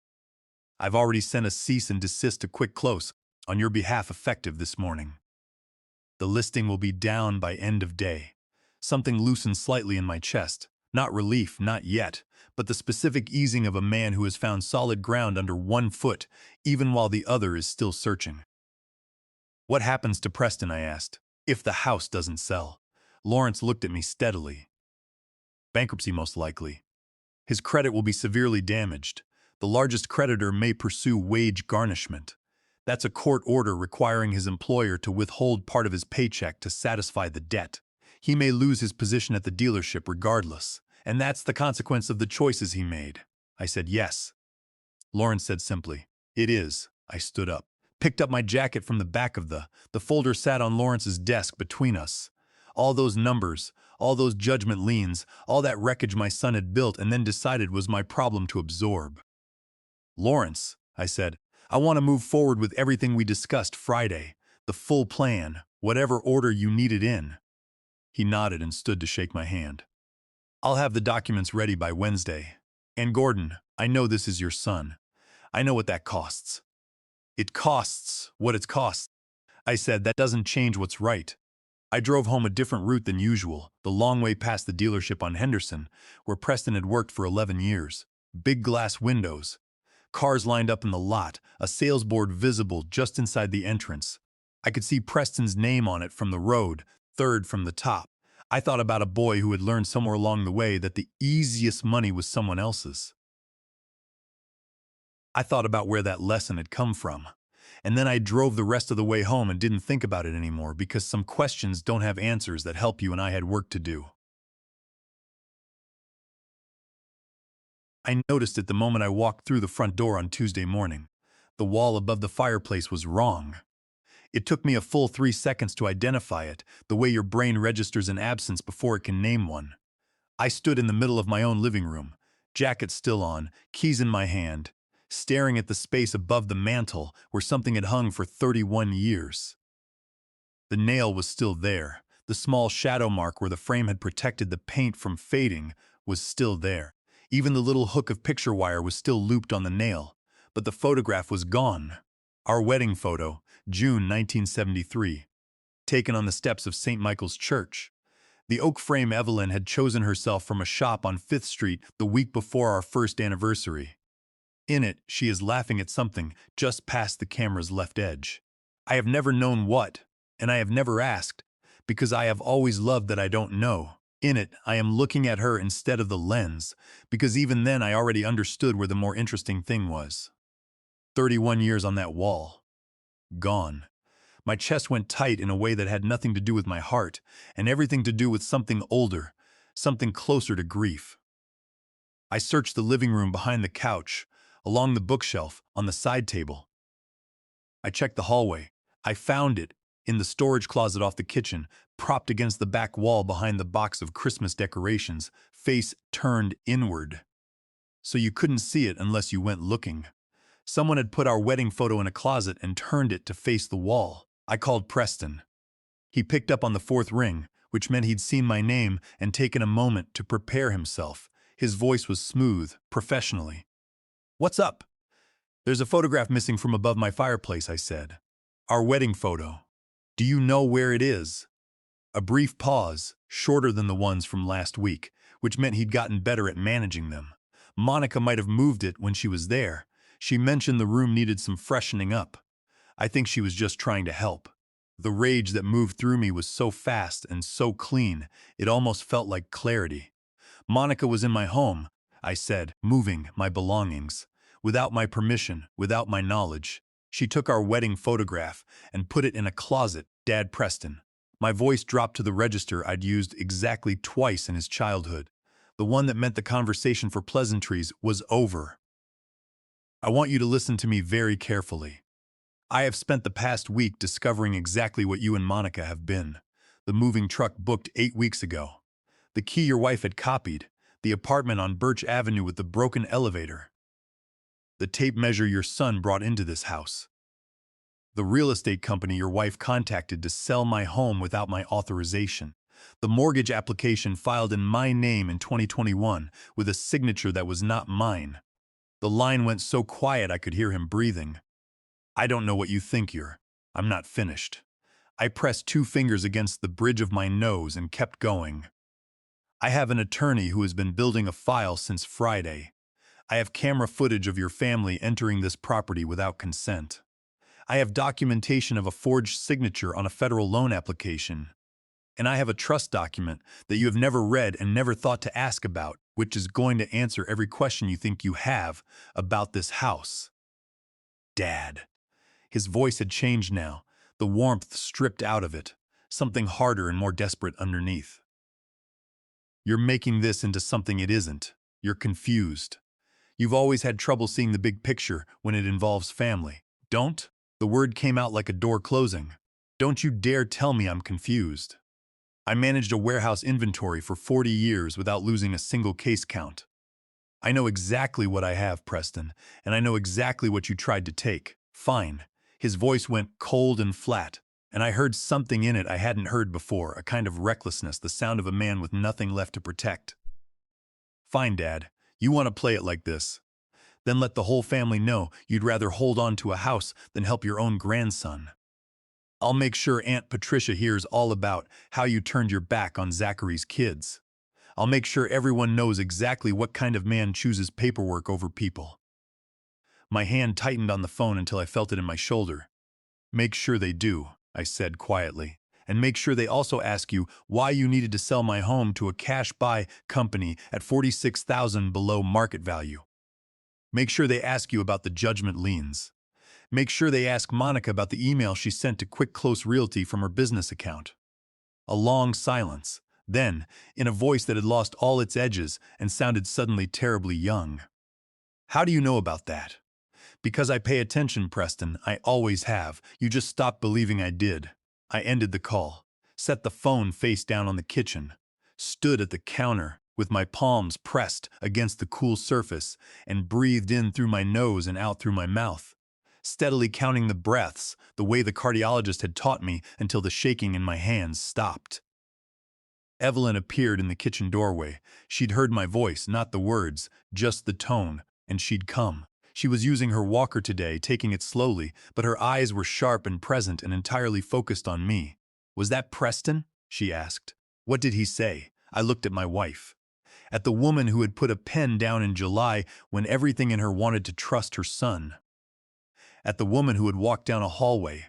I've already sent a cease and desist to Quick Close on your behalf effective this morning. The listing will be down by end of day. Something loosened slightly in my chest. Not relief, not yet, but the specific easing of a man who has found solid ground under one foot, even while the other is still searching. What happens to Preston, I asked, if the house doesn't sell? Lawrence looked at me steadily. Bankruptcy most likely. His credit will be severely damaged. The largest creditor may pursue wage garnishment. That's a court order requiring his employer to withhold part of his paycheck to satisfy the debt. He may lose his position at the dealership regardless, and that's the consequence of the choices he made. I said yes. Lawrence said simply, "It is." I stood up, picked up my jacket from the back of the folder sat on Lawrence's desk between us. All those numbers, all those judgment liens, all that wreckage my son had built and then decided was my problem to absorb. "Lawrence," I said, "I want to move forward with everything we discussed Friday, the full plan, whatever order you need it in." He nodded and stood to shake my hand. "I'll have the documents ready by Wednesday. And Gordon, I know this is your son. I know what that costs." "It costs what it costs," I said. "That doesn't change what's right." I drove home a different route than usual, the long way past the dealership on Henderson, where Preston had worked for 11 years. Big glass windows. Cars lined up in the lot, a sales board visible just inside the entrance. I could see Preston's name on it from the road, third from the top. I thought about a boy who had learned somewhere along the way that the easiest money was someone else's. I thought about where that lesson had come from. And then I drove the rest of the way home and didn't think about it anymore because some questions don't have answers that help you and I had work to do. I noticed it the moment I walked through the front door on Tuesday morning. The wall above the fireplace was wrong. It took me a full 3 seconds to identify it, the way your brain registers an absence before it can name one. I stood in the middle of my own living room, jacket still on, keys in my hand, staring at the space above the mantel where something had hung for 31 years. The nail was still there. The small shadow mark where the frame had protected the paint from fading was still there. Even the little hook of picture wire was still looped on the nail. But the photograph was gone. Our wedding photo, June 1973, taken on the steps of St. Michael's Church. The oak frame Evelyn had chosen herself from a shop on 5th Street the week before our first anniversary. In it, she is laughing at something just past the camera's left edge. I have never known what, and I have never asked, because I have always loved that I don't know. In it, I am looking at her instead of the lens, because even then I already understood where the more interesting thing was. 31 years on that wall. Gone. My chest went tight in a way that had nothing to do with my heart, and everything to do with something older, something closer to grief. I searched the living room behind the couch, along the bookshelf, on the side table. I checked the hallway. I found it, in the storage closet off the kitchen, propped against the back wall behind the box of Christmas decorations, face turned inward. So you couldn't see it unless you went looking. Someone had put our wedding photo in a closet and turned it to face the wall. I called Preston. He picked up on the 4th ring, which meant he'd seen my name and taken a moment to prepare himself. His voice was smooth, professionally. "What's up?" "There's a photograph missing from above my fireplace," I said. "Our wedding photo. Do you know where it is?" A brief pause, shorter than the ones from last week, which meant he'd gotten better at managing them. Monica might have moved it when she was there. She mentioned the room needed some freshening up. I think she was just trying to help. The rage that moved through me was so fast and so clean, it almost felt like clarity. "Monica was in my home," I said, moving my belongings. "Without my permission, without my knowledge. She took our wedding photograph and put it in a closet, Dad Preston." My voice dropped to the register I'd used exactly twice in his childhood. The one that meant the conversation for pleasantries was over. "I want you to listen to me very carefully. I have spent the past week discovering exactly what you and Monica have been. The moving truck booked 8 weeks ago. The key your wife had copied. The apartment on Birch Avenue with the broken elevator. The tape measure your son brought into this house. The real estate company your wife contacted to sell my home without my authorization. The mortgage application filed in my name in 2021 with a signature that was not mine. The line went so quiet I could hear him breathing. I don't know what you think you're. I'm not finished. I pressed 2 fingers against the bridge of my nose and kept going. I have an attorney who has been building a file since Friday. I have camera footage of your family entering this property without consent. I have documentation of a forged signature on a federal loan application. And I have a trust document that you have never read and never thought to ask about, which is going to answer every question you think you have about this house. Dad. His voice had changed now, the warmth stripped out of it, something harder and more desperate underneath. You're making this into something it isn't. You're confused. You've always had trouble seeing the big picture when it involves family. Don't? The word came out like a door closing. Don't you dare tell me I'm confused. I managed a warehouse inventory for 40 years without losing a single case count. I know exactly what I have, Preston, and I know exactly what you tried to take. Fine. His voice went cold and flat, and I heard something in it I hadn't heard before, a kind of recklessness, the sound of a man with nothing left to protect. Fine, Dad. You want to play it like this? Then let the whole family know you'd rather hold on to a house than help your own grandson. I'll make sure Aunt Patricia hears all about how you turned your back on Zachary's kids. I'll make sure everyone knows exactly what kind of man chooses paperwork over people. My hand tightened on the phone until I felt it in my shoulder. Make sure they do, I said quietly, and make sure they also ask you why you needed to sell my home to a cash-buy company at $46,000 below market value. Make sure they ask you about the judgment liens. Make sure they ask Monica about the email she sent to Quick Close Realty from her business account. A long silence. Then, in a voice that had lost all its edges and sounded suddenly terribly young. How do you know about that? Because I pay attention, Preston. I always have. You just stopped believing I did. I ended the call, set the phone face down on the kitchen, stood at the counter with my palms pressed against the cool surface, and breathed in through my nose and out through my mouth, steadily counting the breaths the way the cardiologist had taught me until the shaking in my hands stopped. Evelyn appeared in the kitchen doorway. She'd heard my voice, not the words, just the tone, and she'd come. She was using her walker today, taking it slowly, but her eyes were sharp and present and entirely focused on me. Was that Preston? She asked. What did he say? I looked at my wife. At the woman who had put a pen down in July when everything in her wanted to trust her son. At the woman who had walked down a hallway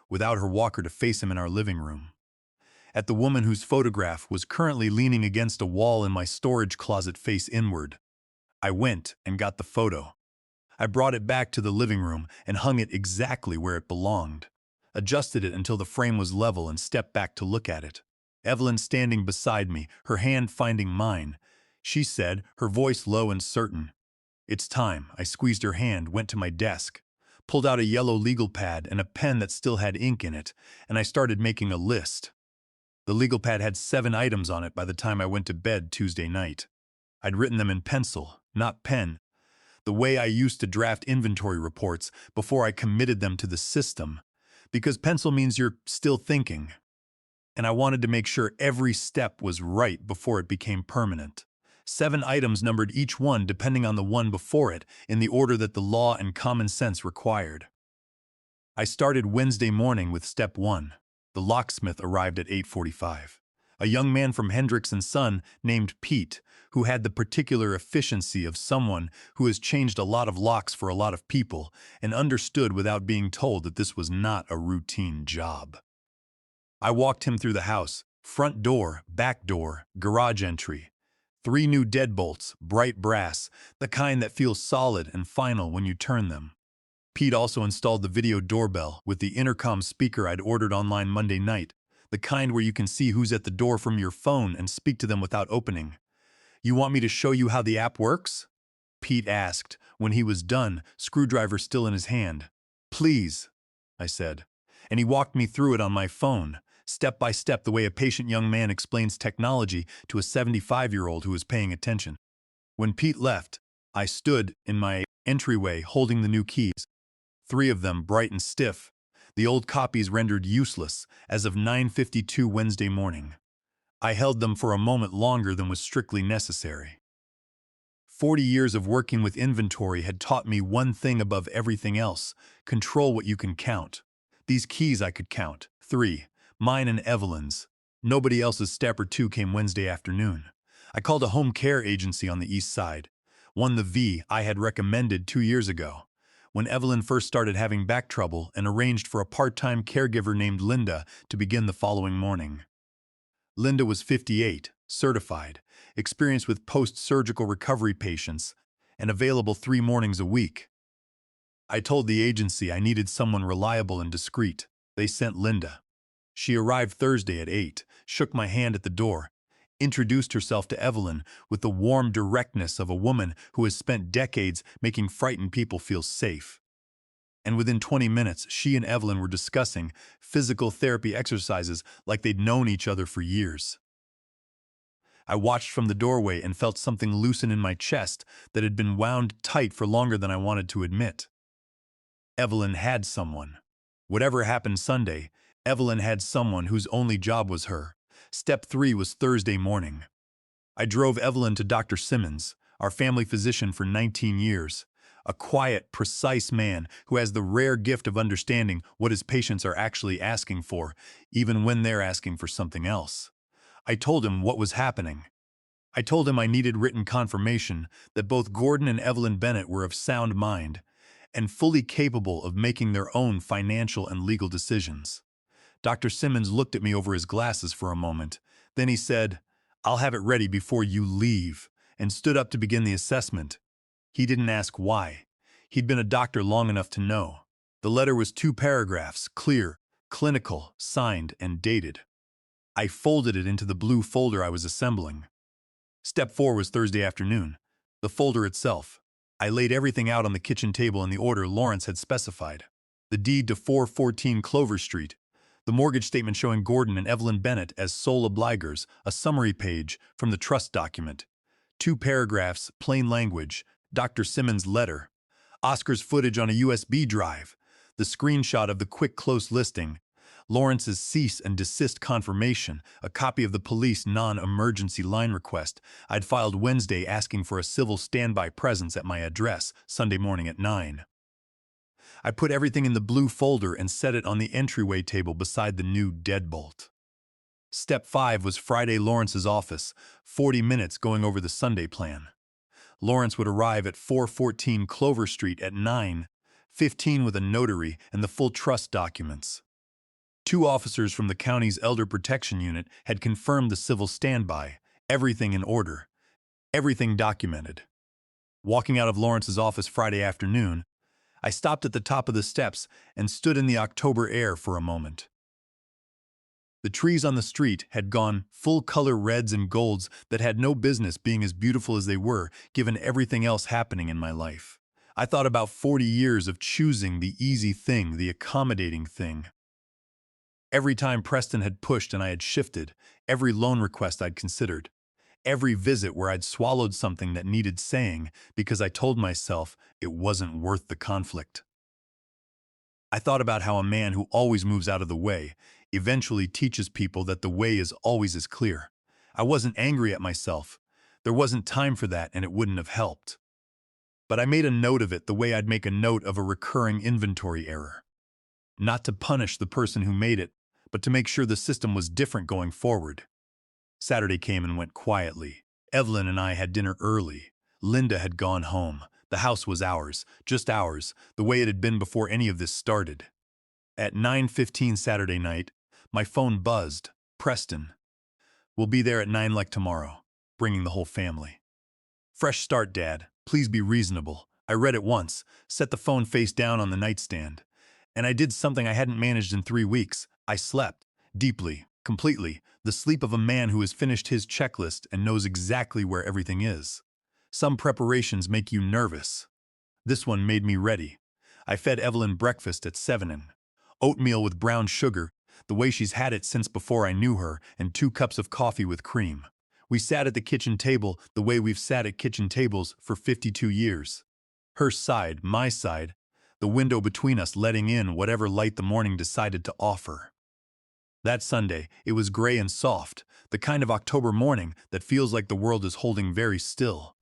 without her walker to face him in our living room. At the woman whose photograph was currently leaning against a wall in my storage closet face inward. I went and got the photo. I brought it back to the living room and hung it exactly where it belonged. Adjusted it until the frame was level and stepped back to look at it. Evelyn standing beside me, her hand finding mine. She said, her voice low and certain. It's time. I squeezed her hand, went to my desk, pulled out a yellow legal pad and a pen that still had ink in it, and I started making a list. The legal pad had 7 items on it by the time I went to bed Tuesday night. I'd written them in pencil, not pen, the way I used to draft inventory reports before I committed them to the system, because pencil means you're still thinking. And I wanted to make sure every step was right before it became permanent. 7 items numbered each one depending on the one before it, in the order that the law and common sense required. I started Wednesday morning with step 1. The locksmith arrived at 8:45. A young man from Hendricks & Son named Pete, who had the particular efficiency of someone who has changed a lot of locks for a lot of people and understood without being told that this was not a routine job. I walked him through the house, front door, back door, garage entry. 3 new deadbolts, bright brass, the kind that feels solid and final when you turn them. Pete also installed the video doorbell with the intercom speaker I'd ordered online Monday night, the kind where you can see who's at the door from your phone and speak to them without opening. You want me to show you how the app works? Pete asked, when he was done, screwdriver still in his hand. Please, I said, and he walked me through it on my phone, step by step the way a patient young man explains technology to a 75-year-old who is paying attention. When Pete left, I stood in my entryway holding the new keys, three of them bright and stiff, the old copies rendered useless as of 9:52 Wednesday morning. I held them for a moment longer than was strictly necessary. 40 years of working with inventory had taught me one thing above everything else: control what you can count. These keys I could count. 3. Mine and Evelyn's. Nobody else's. Step or two came Wednesday afternoon. I called a home care agency on the east side, one the V I had recommended 2 years ago, when Evelyn first started having back trouble, and arranged for a part-time caregiver named Linda to begin the following morning. Linda was 58, certified, experienced with post-surgical recovery patients, and available 3 mornings a week. I told the agency I needed someone reliable and discreet. They sent Linda. She arrived Thursday at 8, shook my hand at the door, introduced herself to Evelyn with the warm directness of a woman who has spent decades making frightened people feel safe. And within 20 minutes, she and Evelyn were discussing physical therapy exercises like they'd known each other for years. I watched from the doorway and felt something loosen in my chest that had been wound tight for longer than I wanted to admit. Evelyn had someone. Whatever happened Sunday, Evelyn had someone whose only job was her. Step 3 was Thursday morning. I drove Evelyn to Dr. Simmons, our family physician for 19 years. A quiet, precise man who has the rare gift of understanding what his patients are actually asking for, even when they're asking for something else. I told him what was happening. I told him I needed written confirmation that both Gordon and Evelyn Bennett were of sound mind and fully capable of making their own financial and legal decisions. Dr. Simmons looked at me over his glasses for a moment. Then he said, "I'll have it ready before you leave," and stood up to begin the assessment. He didn't ask why. He'd been a doctor long enough to know. The letter was 2 paragraphs, clear, clinical, signed, and dated. I folded it into the blue folder I was assembling. Step 4 was Thursday afternoon. The folder itself. I laid everything out on the kitchen table in the order Lawrence had specified. The deed to 414 Clover Street, the mortgage statement showing Gordon and Evelyn Bennett as sole obligors, a summary page from the trust document, 2 paragraphs, plain language, Dr. Simmons' letter, Oscar's footage on a USB drive, the screenshot of the quick close listing, Lawrence's cease and desist confirmation, a copy of the police non-emergency line request I'd filed Wednesday asking for a civil standby presence at my address Sunday morning at 9. I put everything in the blue folder and set it on the entryway table beside the new deadbolt. Step 5 was Friday Lawrence's office, 40 minutes going over the Sunday plan. Lawrence would arrive at 414 Clover Street at 9:15 with a notary and the full trust documents. 2 officers from the county's Elder Protection Unit had confirmed the civil standby, everything in order, everything documented. Walking out of Lawrence's office Friday afternoon, I stopped at the top of the steps and stood in the October air for a moment. The trees on the street had gone full-color reds and golds that had no business being as beautiful as they were, given everything else happening in my life. I thought about 40 years of choosing the easy thing, the accommodating thing. Every time Preston had pushed and I had shifted, every loan request I'd considered, every visit where I'd swallowed something that needed saying because I told myself it wasn't worth the conflict. I thought about how a man who always moves out of the way eventually teaches people that the way is always as clear. I wasn't angry at myself. There wasn't time for that, and it wouldn't have helped. But I made a note of it the way I'd make a note of a recurring inventory error. Not to punish the person who made it, but to make sure the system was different going forward. Saturday came and went quietly. Evelyn and I had dinner early. Linda had gone home. The house was ours, just ours, the way it had been before any of this started. At 9:15 Saturday night, my phone buzzed. Preston. "We'll be there at 9 like tomorrow, bringing the whole family." "Fresh start, Dad. Please be reasonable." I read it once, set the phone face down on the nightstand. And I did something I hadn't managed in 3 weeks. I slept. Deeply. Completely. The sleep of a man who has finished his checklist and knows exactly where everything is. Some preparations make you nervous. This one made me ready. I fed Evelyn breakfast at 7. Oatmeal with brown sugar, the way she's had it since before I knew her, and 2 cups of coffee with cream. We sat at the kitchen table the way we've sat at kitchen tables for 52 years. Her side, my side, the window between us letting in whatever light the morning decided to offer. That Sunday, it was gray and soft, the kind of October morning that feels like the world is holding very still.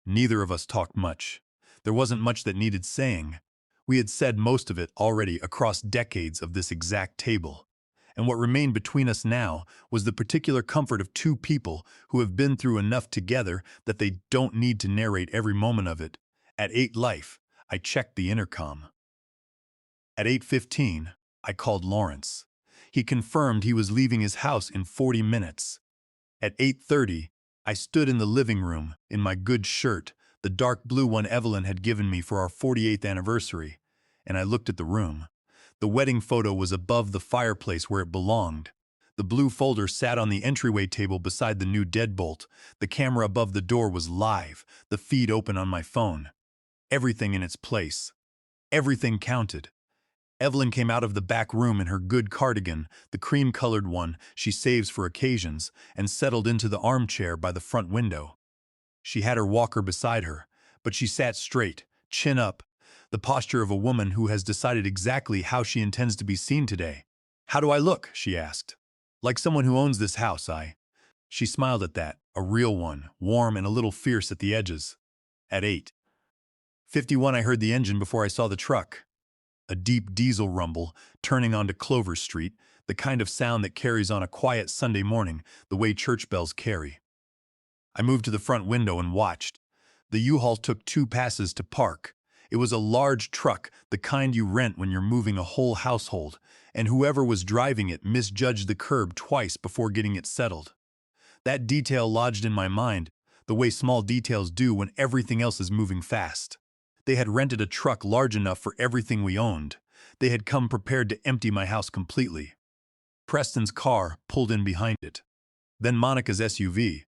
Neither of us talked much. There wasn't much that needed saying. We had said most of it already across decades of this exact table. And what remained between us now was the particular comfort of two people who have been through enough together that they don't need to narrate every moment of it. At 8 Life, I checked the intercom. At 8:15, I called Lawrence. He confirmed he was leaving his house in 40 minutes. At 8:30, I stood in the living room in my good shirt, the dark blue one Evelyn had given me for our 48th anniversary, and I looked at the room. The wedding photo was above the fireplace where it belonged. The blue folder sat on the entryway table beside the new deadbolt. The camera above the door was live, the feed open on my phone. Everything in its place. Everything counted. Evelyn came out of the back room in her good cardigan, the cream-colored one she saves for occasions, and settled into the armchair by the front window. She had her walker beside her, but she sat straight, chin up, the posture of a woman who has decided exactly how she intends to be seen today. "How do I look?" she asked. "Like someone who owns this house, She smiled at that, a real one, warm and a little fierce at the edges. At 8:51 I heard the engine before I saw the truck. A deep diesel rumble, turning onto Clover Street, the kind of sound that carries on a quiet Sunday morning, the way church bells carry. I moved to the front window and watched. The U-Haul took 2 passes to park. It was a large truck, the kind you rent when you're moving a whole household, and whoever was driving it misjudged the curb twice before getting it settled. That detail lodged in my mind, the way small details do when everything else is moving fast. They had rented a truck large enough for everything we owned. They had come prepared to empty my house completely. Preston's car pulled in behind it. Then Monica's SUV.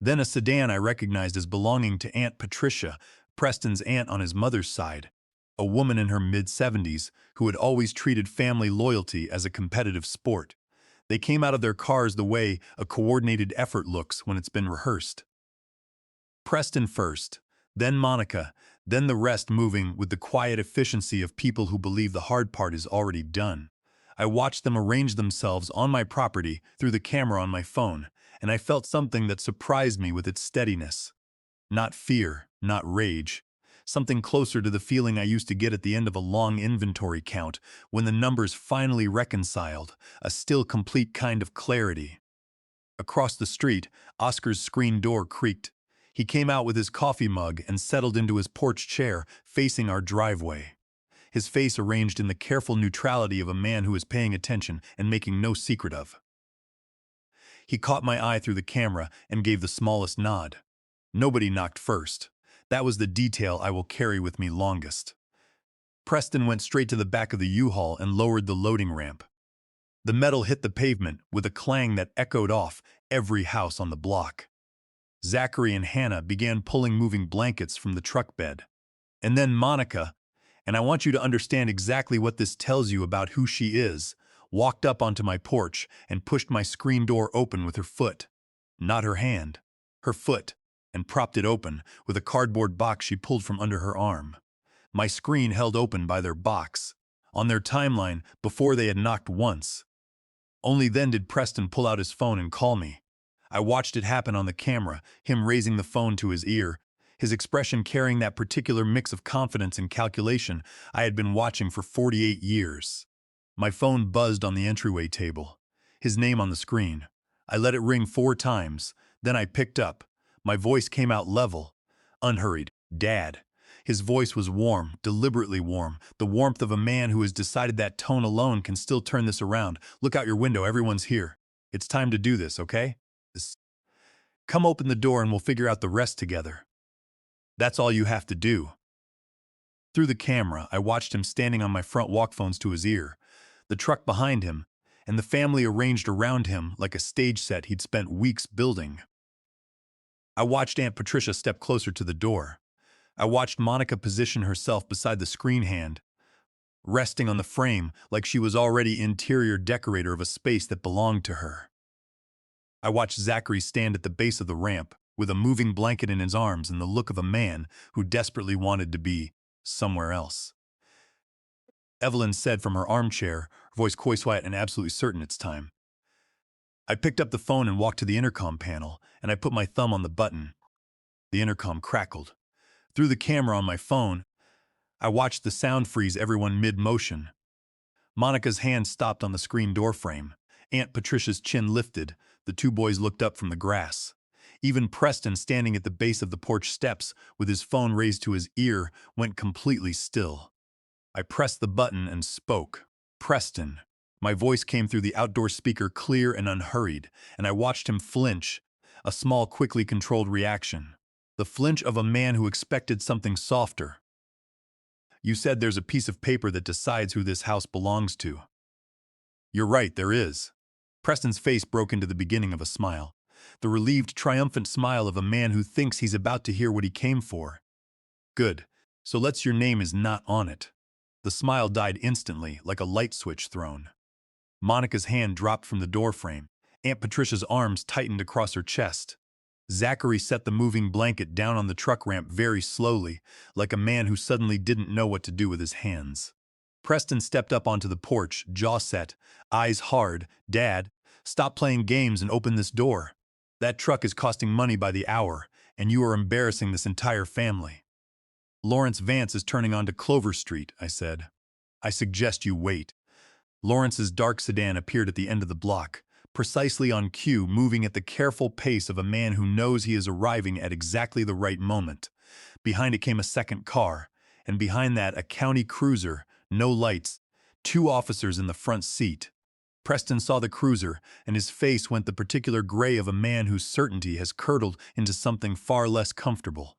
Then a sedan I recognized as belonging to Aunt Patricia, Preston's aunt on his mother's side, a woman in her mid-70s who had always treated family loyalty as a competitive sport. They came out of their cars the way a coordinated effort looks when it's been rehearsed. Preston first, then Monica, then the rest moving with the quiet efficiency of people who believe the hard part is already done. I watched them arrange themselves on my property through the camera on my phone, and I felt something that surprised me with its steadiness. Not fear, not rage. Something closer to the feeling I used to get at the end of a long inventory count, when the numbers finally reconciled, a still complete kind of clarity. Across the street, Oscar's screen door creaked. He came out with his coffee mug and settled into his porch chair, facing our driveway. His face arranged in the careful neutrality of a man who is paying attention and making no secret of. He caught my eye through the camera and gave the smallest nod. Nobody knocked first. That was the detail I will carry with me longest. Preston went straight to the back of the U-Haul and lowered the loading ramp. The metal hit the pavement with a clang that echoed off every house on the block. Zachary and Hannah began pulling moving blankets from the truck bed. And then Monica, and I want you to understand exactly what this tells you about who she is, walked up onto my porch and pushed my screen door open with her foot. Not her hand, her foot, and propped it open with a cardboard box she pulled from under her arm. My screen held open by their box, on their timeline before they had knocked once. Only then did Preston pull out his phone and call me. I watched it happen on the camera, him raising the phone to his ear, his expression carrying that particular mix of confidence and calculation I had been watching for 48 years. My phone buzzed on the entryway table. His name on the screen. I let it ring 4 times, then I picked up. My voice came out level, unhurried. "Dad." His voice was warm, deliberately warm, the warmth of a man who has decided that tone alone can still turn this around. "Look out your window, everyone's here. It's time to do this, okay? Come open the door and we'll figure out the rest together. That's all you have to do." Through the camera, I watched him standing on my front walk phones to his ear, the truck behind him, and the family arranged around him like a stage set he'd spent weeks building. I watched Aunt Patricia step closer to the door. I watched Monica position herself beside the screen hand, resting on the frame like she was already interior decorator of a space that belonged to her. I watched Zachary stand at the base of the ramp, with a moving blanket in his arms and the look of a man who desperately wanted to be somewhere else. Evelyn said from her armchair, her voice quiet and absolutely certain it's time. I picked up the phone and walked to the intercom panel, and I put my thumb on the button. The intercom crackled. Through the camera on my phone, I watched the sound freeze everyone mid-motion. Monica's hand stopped on the screen doorframe. Aunt Patricia's chin lifted. The two boys looked up from the grass. Even Preston, standing at the base of the porch steps with his phone raised to his ear, went completely still. I pressed the button and spoke. Preston. My voice came through the outdoor speaker clear and unhurried, and I watched him flinch, a small, quickly controlled reaction. The flinch of a man who expected something softer. You said there's a piece of paper that decides who this house belongs to. You're right, there is. Preston's face broke into the beginning of a smile. The relieved, triumphant smile of a man who thinks he's about to hear what he came for. Good. So let's your name is not on it. The smile died instantly, like a light switch thrown. Monica's hand dropped from the doorframe. Aunt Patricia's arms tightened across her chest. Zachary set the moving blanket down on the truck ramp very slowly, like a man who suddenly didn't know what to do with his hands. Preston stepped up onto the porch, jaw set, eyes hard. Dad, stop playing games and open this door. That truck is costing money by the hour, and you are embarrassing this entire family. Lawrence Vance is turning onto Clover Street, I said. I suggest you wait. Lawrence's dark sedan appeared at the end of the block, precisely on cue, moving at the careful pace of a man who knows he is arriving at exactly the right moment. Behind it came a second car, and behind that a county cruiser, no lights, 2 officers in the front seat. Preston saw the cruiser, and his face went the particular gray of a man whose certainty has curdled into something far less comfortable.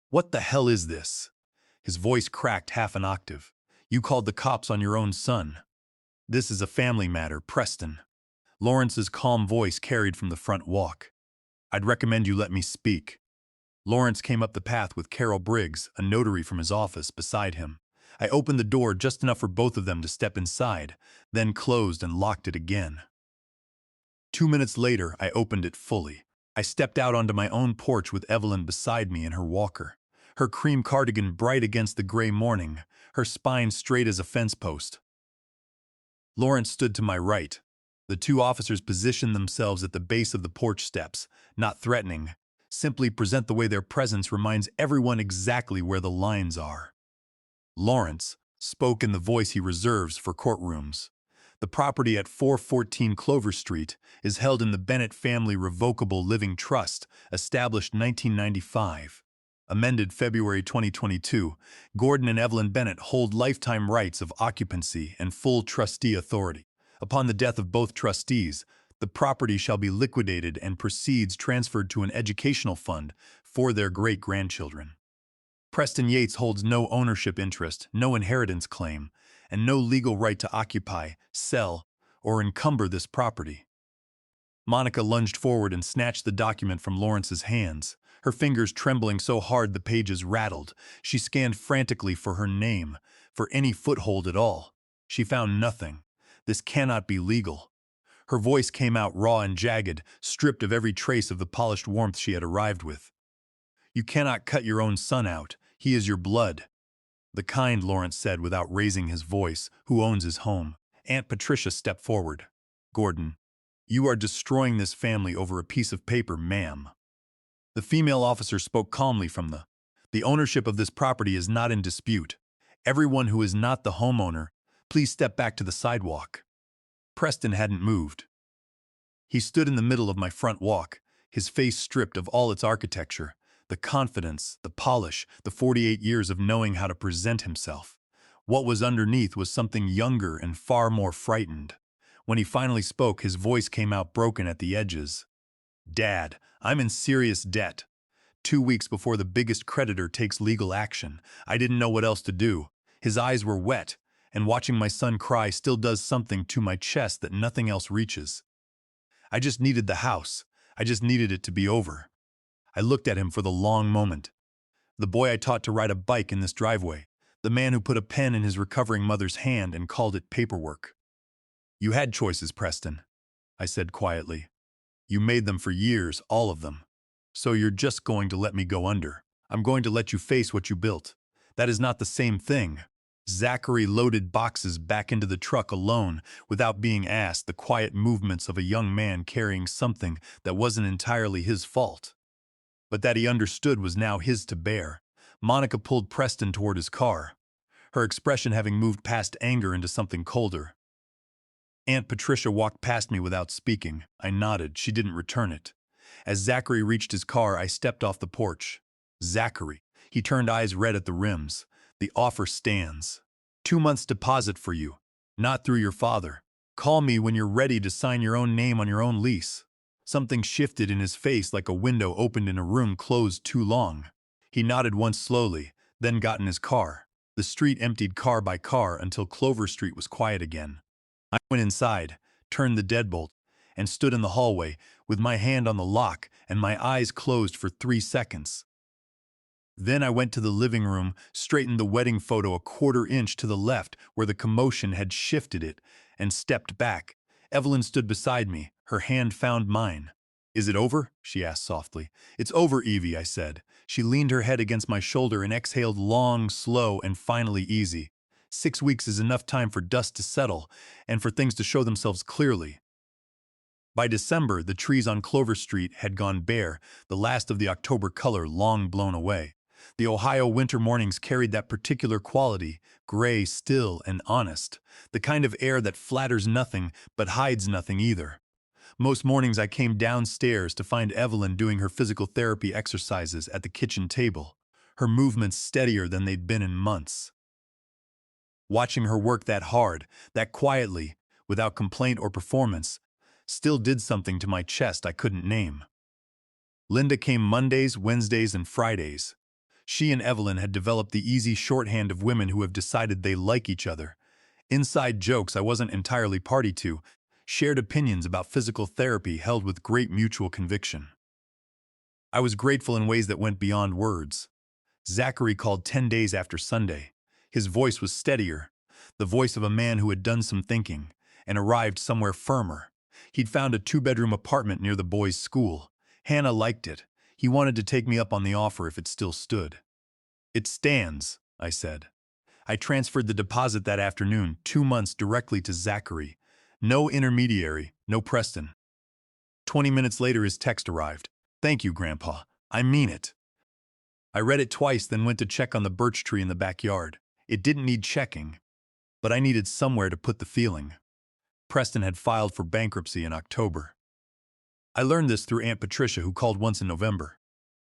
What the hell is this? His voice cracked half an octave. You called the cops on your own son. This is a family matter, Preston. Lawrence's calm voice carried from the front walk. I'd recommend you let me speak. Lawrence came up the path with Carol Briggs, a notary from his office, beside him. I opened the door just enough for both of them to step inside, then closed and locked it again. 2 minutes later, I opened it fully. I stepped out onto my own porch with Evelyn beside me in her walker, her cream cardigan bright against the gray morning, her spine straight as a fence post. Lawrence stood to my right. The 2 officers positioned themselves at the base of the porch steps, not threatening, simply present the way their presence reminds everyone exactly where the lines are. Lawrence spoke in the voice he reserves for courtrooms. The property at 414 Clover Street is held in the Bennett Family Revocable Living Trust, established 1995. Amended February 2022, Gordon and Evelyn Bennett hold lifetime rights of occupancy and full trustee authority. Upon the death of both trustees, the property shall be liquidated and proceeds transferred to an educational fund for their great-grandchildren. Preston Yates holds no ownership interest, no inheritance claim, and no legal right to occupy, sell, or encumber this property. Monica lunged forward and snatched the document from Lawrence's hands, her fingers trembling so hard the pages rattled. She scanned frantically for her name, for any foothold at all. She found nothing. This cannot be legal. Her voice came out raw and jagged, stripped of every trace of the polished warmth she had arrived with. You cannot cut your own son out. He is your blood. The kind, Lawrence said without raising his voice, who owns his home. Aunt Patricia stepped forward. Gordon, you are destroying this family over a piece of paper, ma'am. The female officer spoke calmly from the ownership of this property is not in dispute. Everyone who is not the homeowner, please step back to the sidewalk. Preston hadn't moved. He stood in the middle of my front walk, his face stripped of all its architecture, the confidence, the polish, the 48 years of knowing how to present himself. What was underneath was something younger and far more frightened. When he finally spoke, his voice came out broken at the edges. Dad, I'm in serious debt. 2 weeks before the biggest creditor takes legal action, I didn't know what else to do. His eyes were wet, and watching my son cry still does something to my chest that nothing else reaches. I just needed the house. I just needed it to be over. I looked at him for the long moment. The boy I taught to ride a bike in this driveway, the man who put a pen in his recovering mother's hand and called it paperwork. You had choices, Preston, I said quietly. You made them for years, all of them. So you're just going to let me go under. I'm going to let you face what you built. That is not the same thing. Zachary loaded boxes back into the truck alone, without being asked, the quiet movements of a young man carrying something that wasn't entirely his fault, but that he understood was now his to bear. Monica pulled Preston toward his car, her expression having moved past anger into something colder. Aunt Patricia walked past me without speaking. I nodded. She didn't return it. As Zachary reached his car, I stepped off the porch. Zachary. He turned eyes red at the rims. The offer stands. 2 months deposit for you. Not through your father. Call me when you're ready to sign your own name on your own lease. Something shifted in his face like a window opened in a room closed too long. He nodded once slowly, then got in his car. The street emptied car by car until Clover Street was quiet again. I went inside, turned the deadbolt, and stood in the hallway with my hand on the lock and my eyes closed for 3 seconds. Then I went to the living room, straightened the wedding photo a 1/4 inch to the left where the commotion had shifted it, and stepped back. Evelyn stood beside me. Her hand found mine. "Is it over?" she asked softly. "It's over, Evie," I said. She leaned her head against my shoulder and exhaled long, slow, and finally easy. 6 weeks is enough time for dust to settle and for things to show themselves clearly. By December, the trees on Clover Street had gone bare, the last of the October color long blown away. The Ohio winter mornings carried that particular quality, gray, still, and honest, the kind of air that flatters nothing but hides nothing either. Most mornings I came downstairs to find Evelyn doing her physical therapy exercises at the kitchen table, her movements steadier than they'd been in months. Watching her work that hard, that quietly, without complaint or performance, still did something to my chest I couldn't name. Linda came Mondays, Wednesdays, and Fridays. She and Evelyn had developed the easy shorthand of women who have decided they like each other. Inside jokes I wasn't entirely party to, shared opinions about physical therapy held with great mutual conviction. I was grateful in ways that went beyond words. Zachary called 10 days after Sunday. His voice was steadier, the voice of a man who had done some thinking, and arrived somewhere firmer. He'd found a 2-bedroom apartment near the boys' school. Hannah liked it. He wanted to take me up on the offer if it still stood. "It stands," I said. I transferred the deposit that afternoon, 2 months directly to Zachary. No intermediary, no Preston. 20 minutes later his text arrived. "Thank you, Grandpa. I mean it." I read it twice, then went to check on the birch tree in the backyard. It didn't need checking, but I needed somewhere to put the feeling. Preston had filed for bankruptcy in October. I learned this through Aunt Patricia, who called once in November.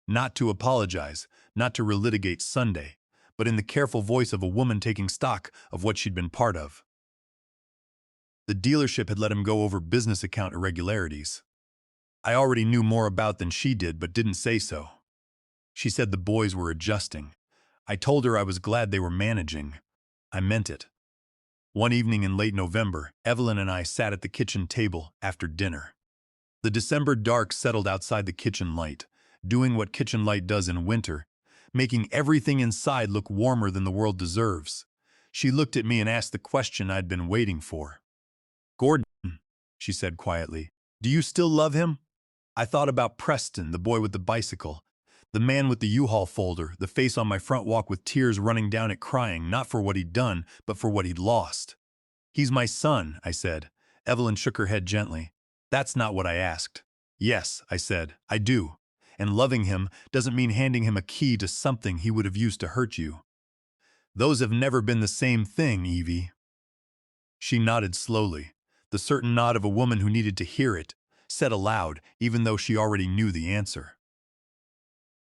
Not to apologize, not to relitigate Sunday, but in the careful voice of a woman taking stock of what she'd been part of. The dealership had let him go over business account irregularities. I already knew more about than she did, but didn't say so. She said the boys were adjusting. I told her I was glad they were managing. I meant it. One evening in late November, Evelyn and I sat at the kitchen table after dinner. The December dark settled outside the kitchen light, doing what kitchen light does in winter, making everything inside look warmer than the world deserves. She looked at me and asked the question I'd been waiting for. "Gordon," she said quietly, "do you still love him?" I thought about Preston, the boy with the bicycle, the man with the U-Haul folder, the face on my front walk with tears running down it, crying, not for what he'd done, but for what he'd lost. "He's my son," I said. Evelyn shook her head gently. "That's not what I asked." "Yes," I said, "I do. And loving him doesn't mean handing him a key to something he would have used to hurt you. Those have never been the same thing, Evie." She nodded slowly, the certain nod of a woman who needed to hear it, said aloud, even though she already knew the answer.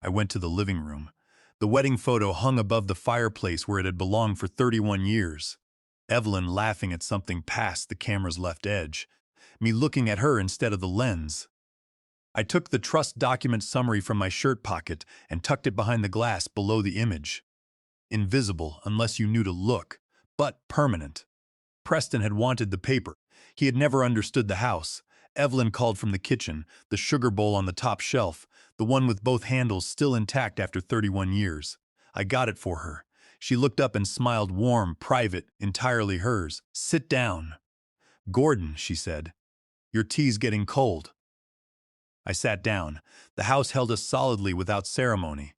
I went to the living room. The wedding photo hung above the fireplace where it had belonged for 31 years. Evelyn laughing at something past the camera's left edge, me looking at her instead of the lens. I took the trust document summary from my shirt pocket and tucked it behind the glass below the image. Invisible unless you knew to look, but permanent. Preston had wanted the paper. He had never understood the house. Evelyn called from the kitchen, the sugar bowl on the top shelf, the one with both handles still intact after 31 years. I got it for her. She looked up and smiled, warm, private, entirely hers. "Sit down." "Gordon," she said, "your tea's getting cold." I sat down. The house held us solidly without ceremony.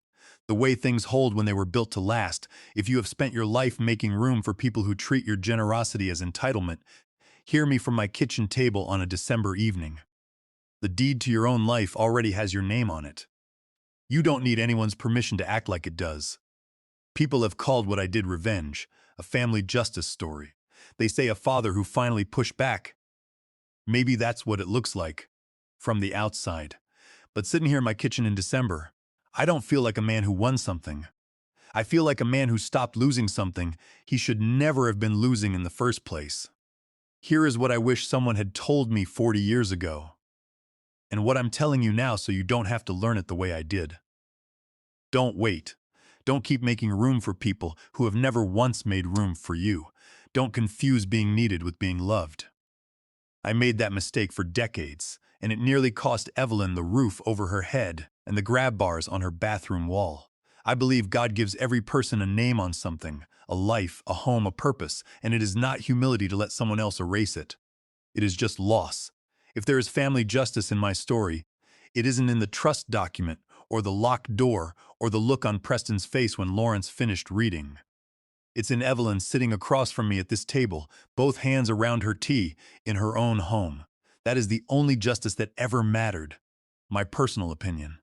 The way things hold when they were built to last. If you have spent your life making room for people who treat your generosity as entitlement, hear me from my kitchen table on a December evening. The deed to your own life already has your name on it. You don't need anyone's permission to act like it does. People have called what I did revenge, a family justice story. They say a father who finally pushed back. Maybe that's what it looks like, from the outside. But sitting here in my kitchen in December, I don't feel like a man who won something. I feel like a man who stopped losing something he should never have been losing in the first place. Here is what I wish someone had told me 40 years ago, and what I'm telling you now so you don't have to learn it the way I did. Don't wait. Don't keep making room for people who have never once made room for you. Don't confuse being needed with being loved. I made that mistake for decades, and it nearly cost Evelyn the roof over her head and the grab bars on her bathroom wall. I believe God gives every person a name on something, a life, a home, a purpose, and it is not humility to let someone else erase it. It is just loss. If there is family justice in my story, it isn't in the trust document, or the locked door, or the look on Preston's face when Lawrence finished reading. It's in Evelyn sitting across from me at this table, both hands around her tea, in her own home. That is the only justice that ever mattered. My personal opinion.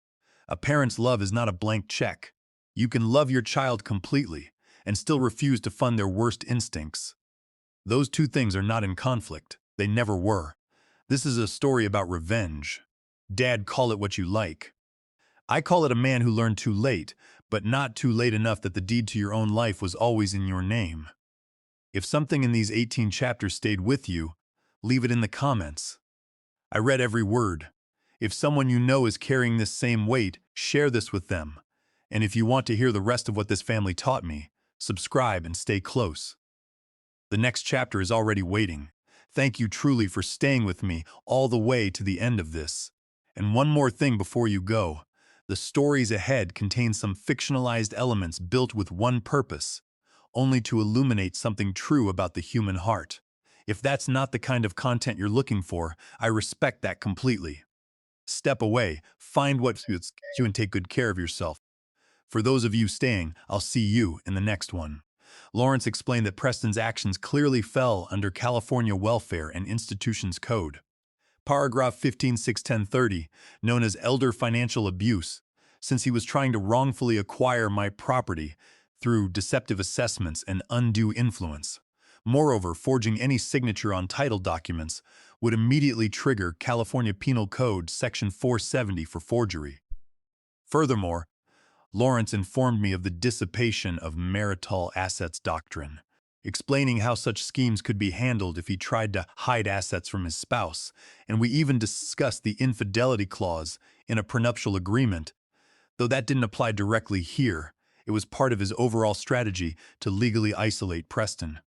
A parent's love is not a blank check. You can love your child completely and still refuse to fund their worst instincts. Those two things are not in conflict. They never were. This is a story about revenge. Dad, call it what you like. I call it a man who learned too late, but not too late enough that the deed to your own life was always in your name. If something in these 18 chapters stayed with you, leave it in the comments. I read every word. If someone you know is carrying this same weight, share this with them. And if you want to hear the rest of what this family taught me, subscribe and stay close. The next chapter is already waiting. Thank you truly for staying with me all the way to the end of this. And one more thing before you go. The stories ahead contain some fictionalized elements built with one purpose, only to illuminate something true about the human heart. If that's not the kind of content you're looking for, I respect that completely. Step away, find what suits you, and take good care of yourself. For those of you staying, I'll see you in the next one. Lawrence explained that Preston's actions clearly fell under California Welfare and Institutions Code. Paragraph 15.6.1030, known as elder financial abuse, since he was trying to wrongfully acquire my property through deceptive assessments and undue influence. Moreover, forging any signature on title documents would immediately trigger California Penal Code Section 470 for forgery. Furthermore, Lawrence informed me of the dissipation of marital assets doctrine, explaining how such schemes could be handled if he tried to hide assets from his spouse, and we even discussed the infidelity clause in a prenuptial agreement. Though that didn't apply directly here, it was part of his overall strategy to legally isolate Preston.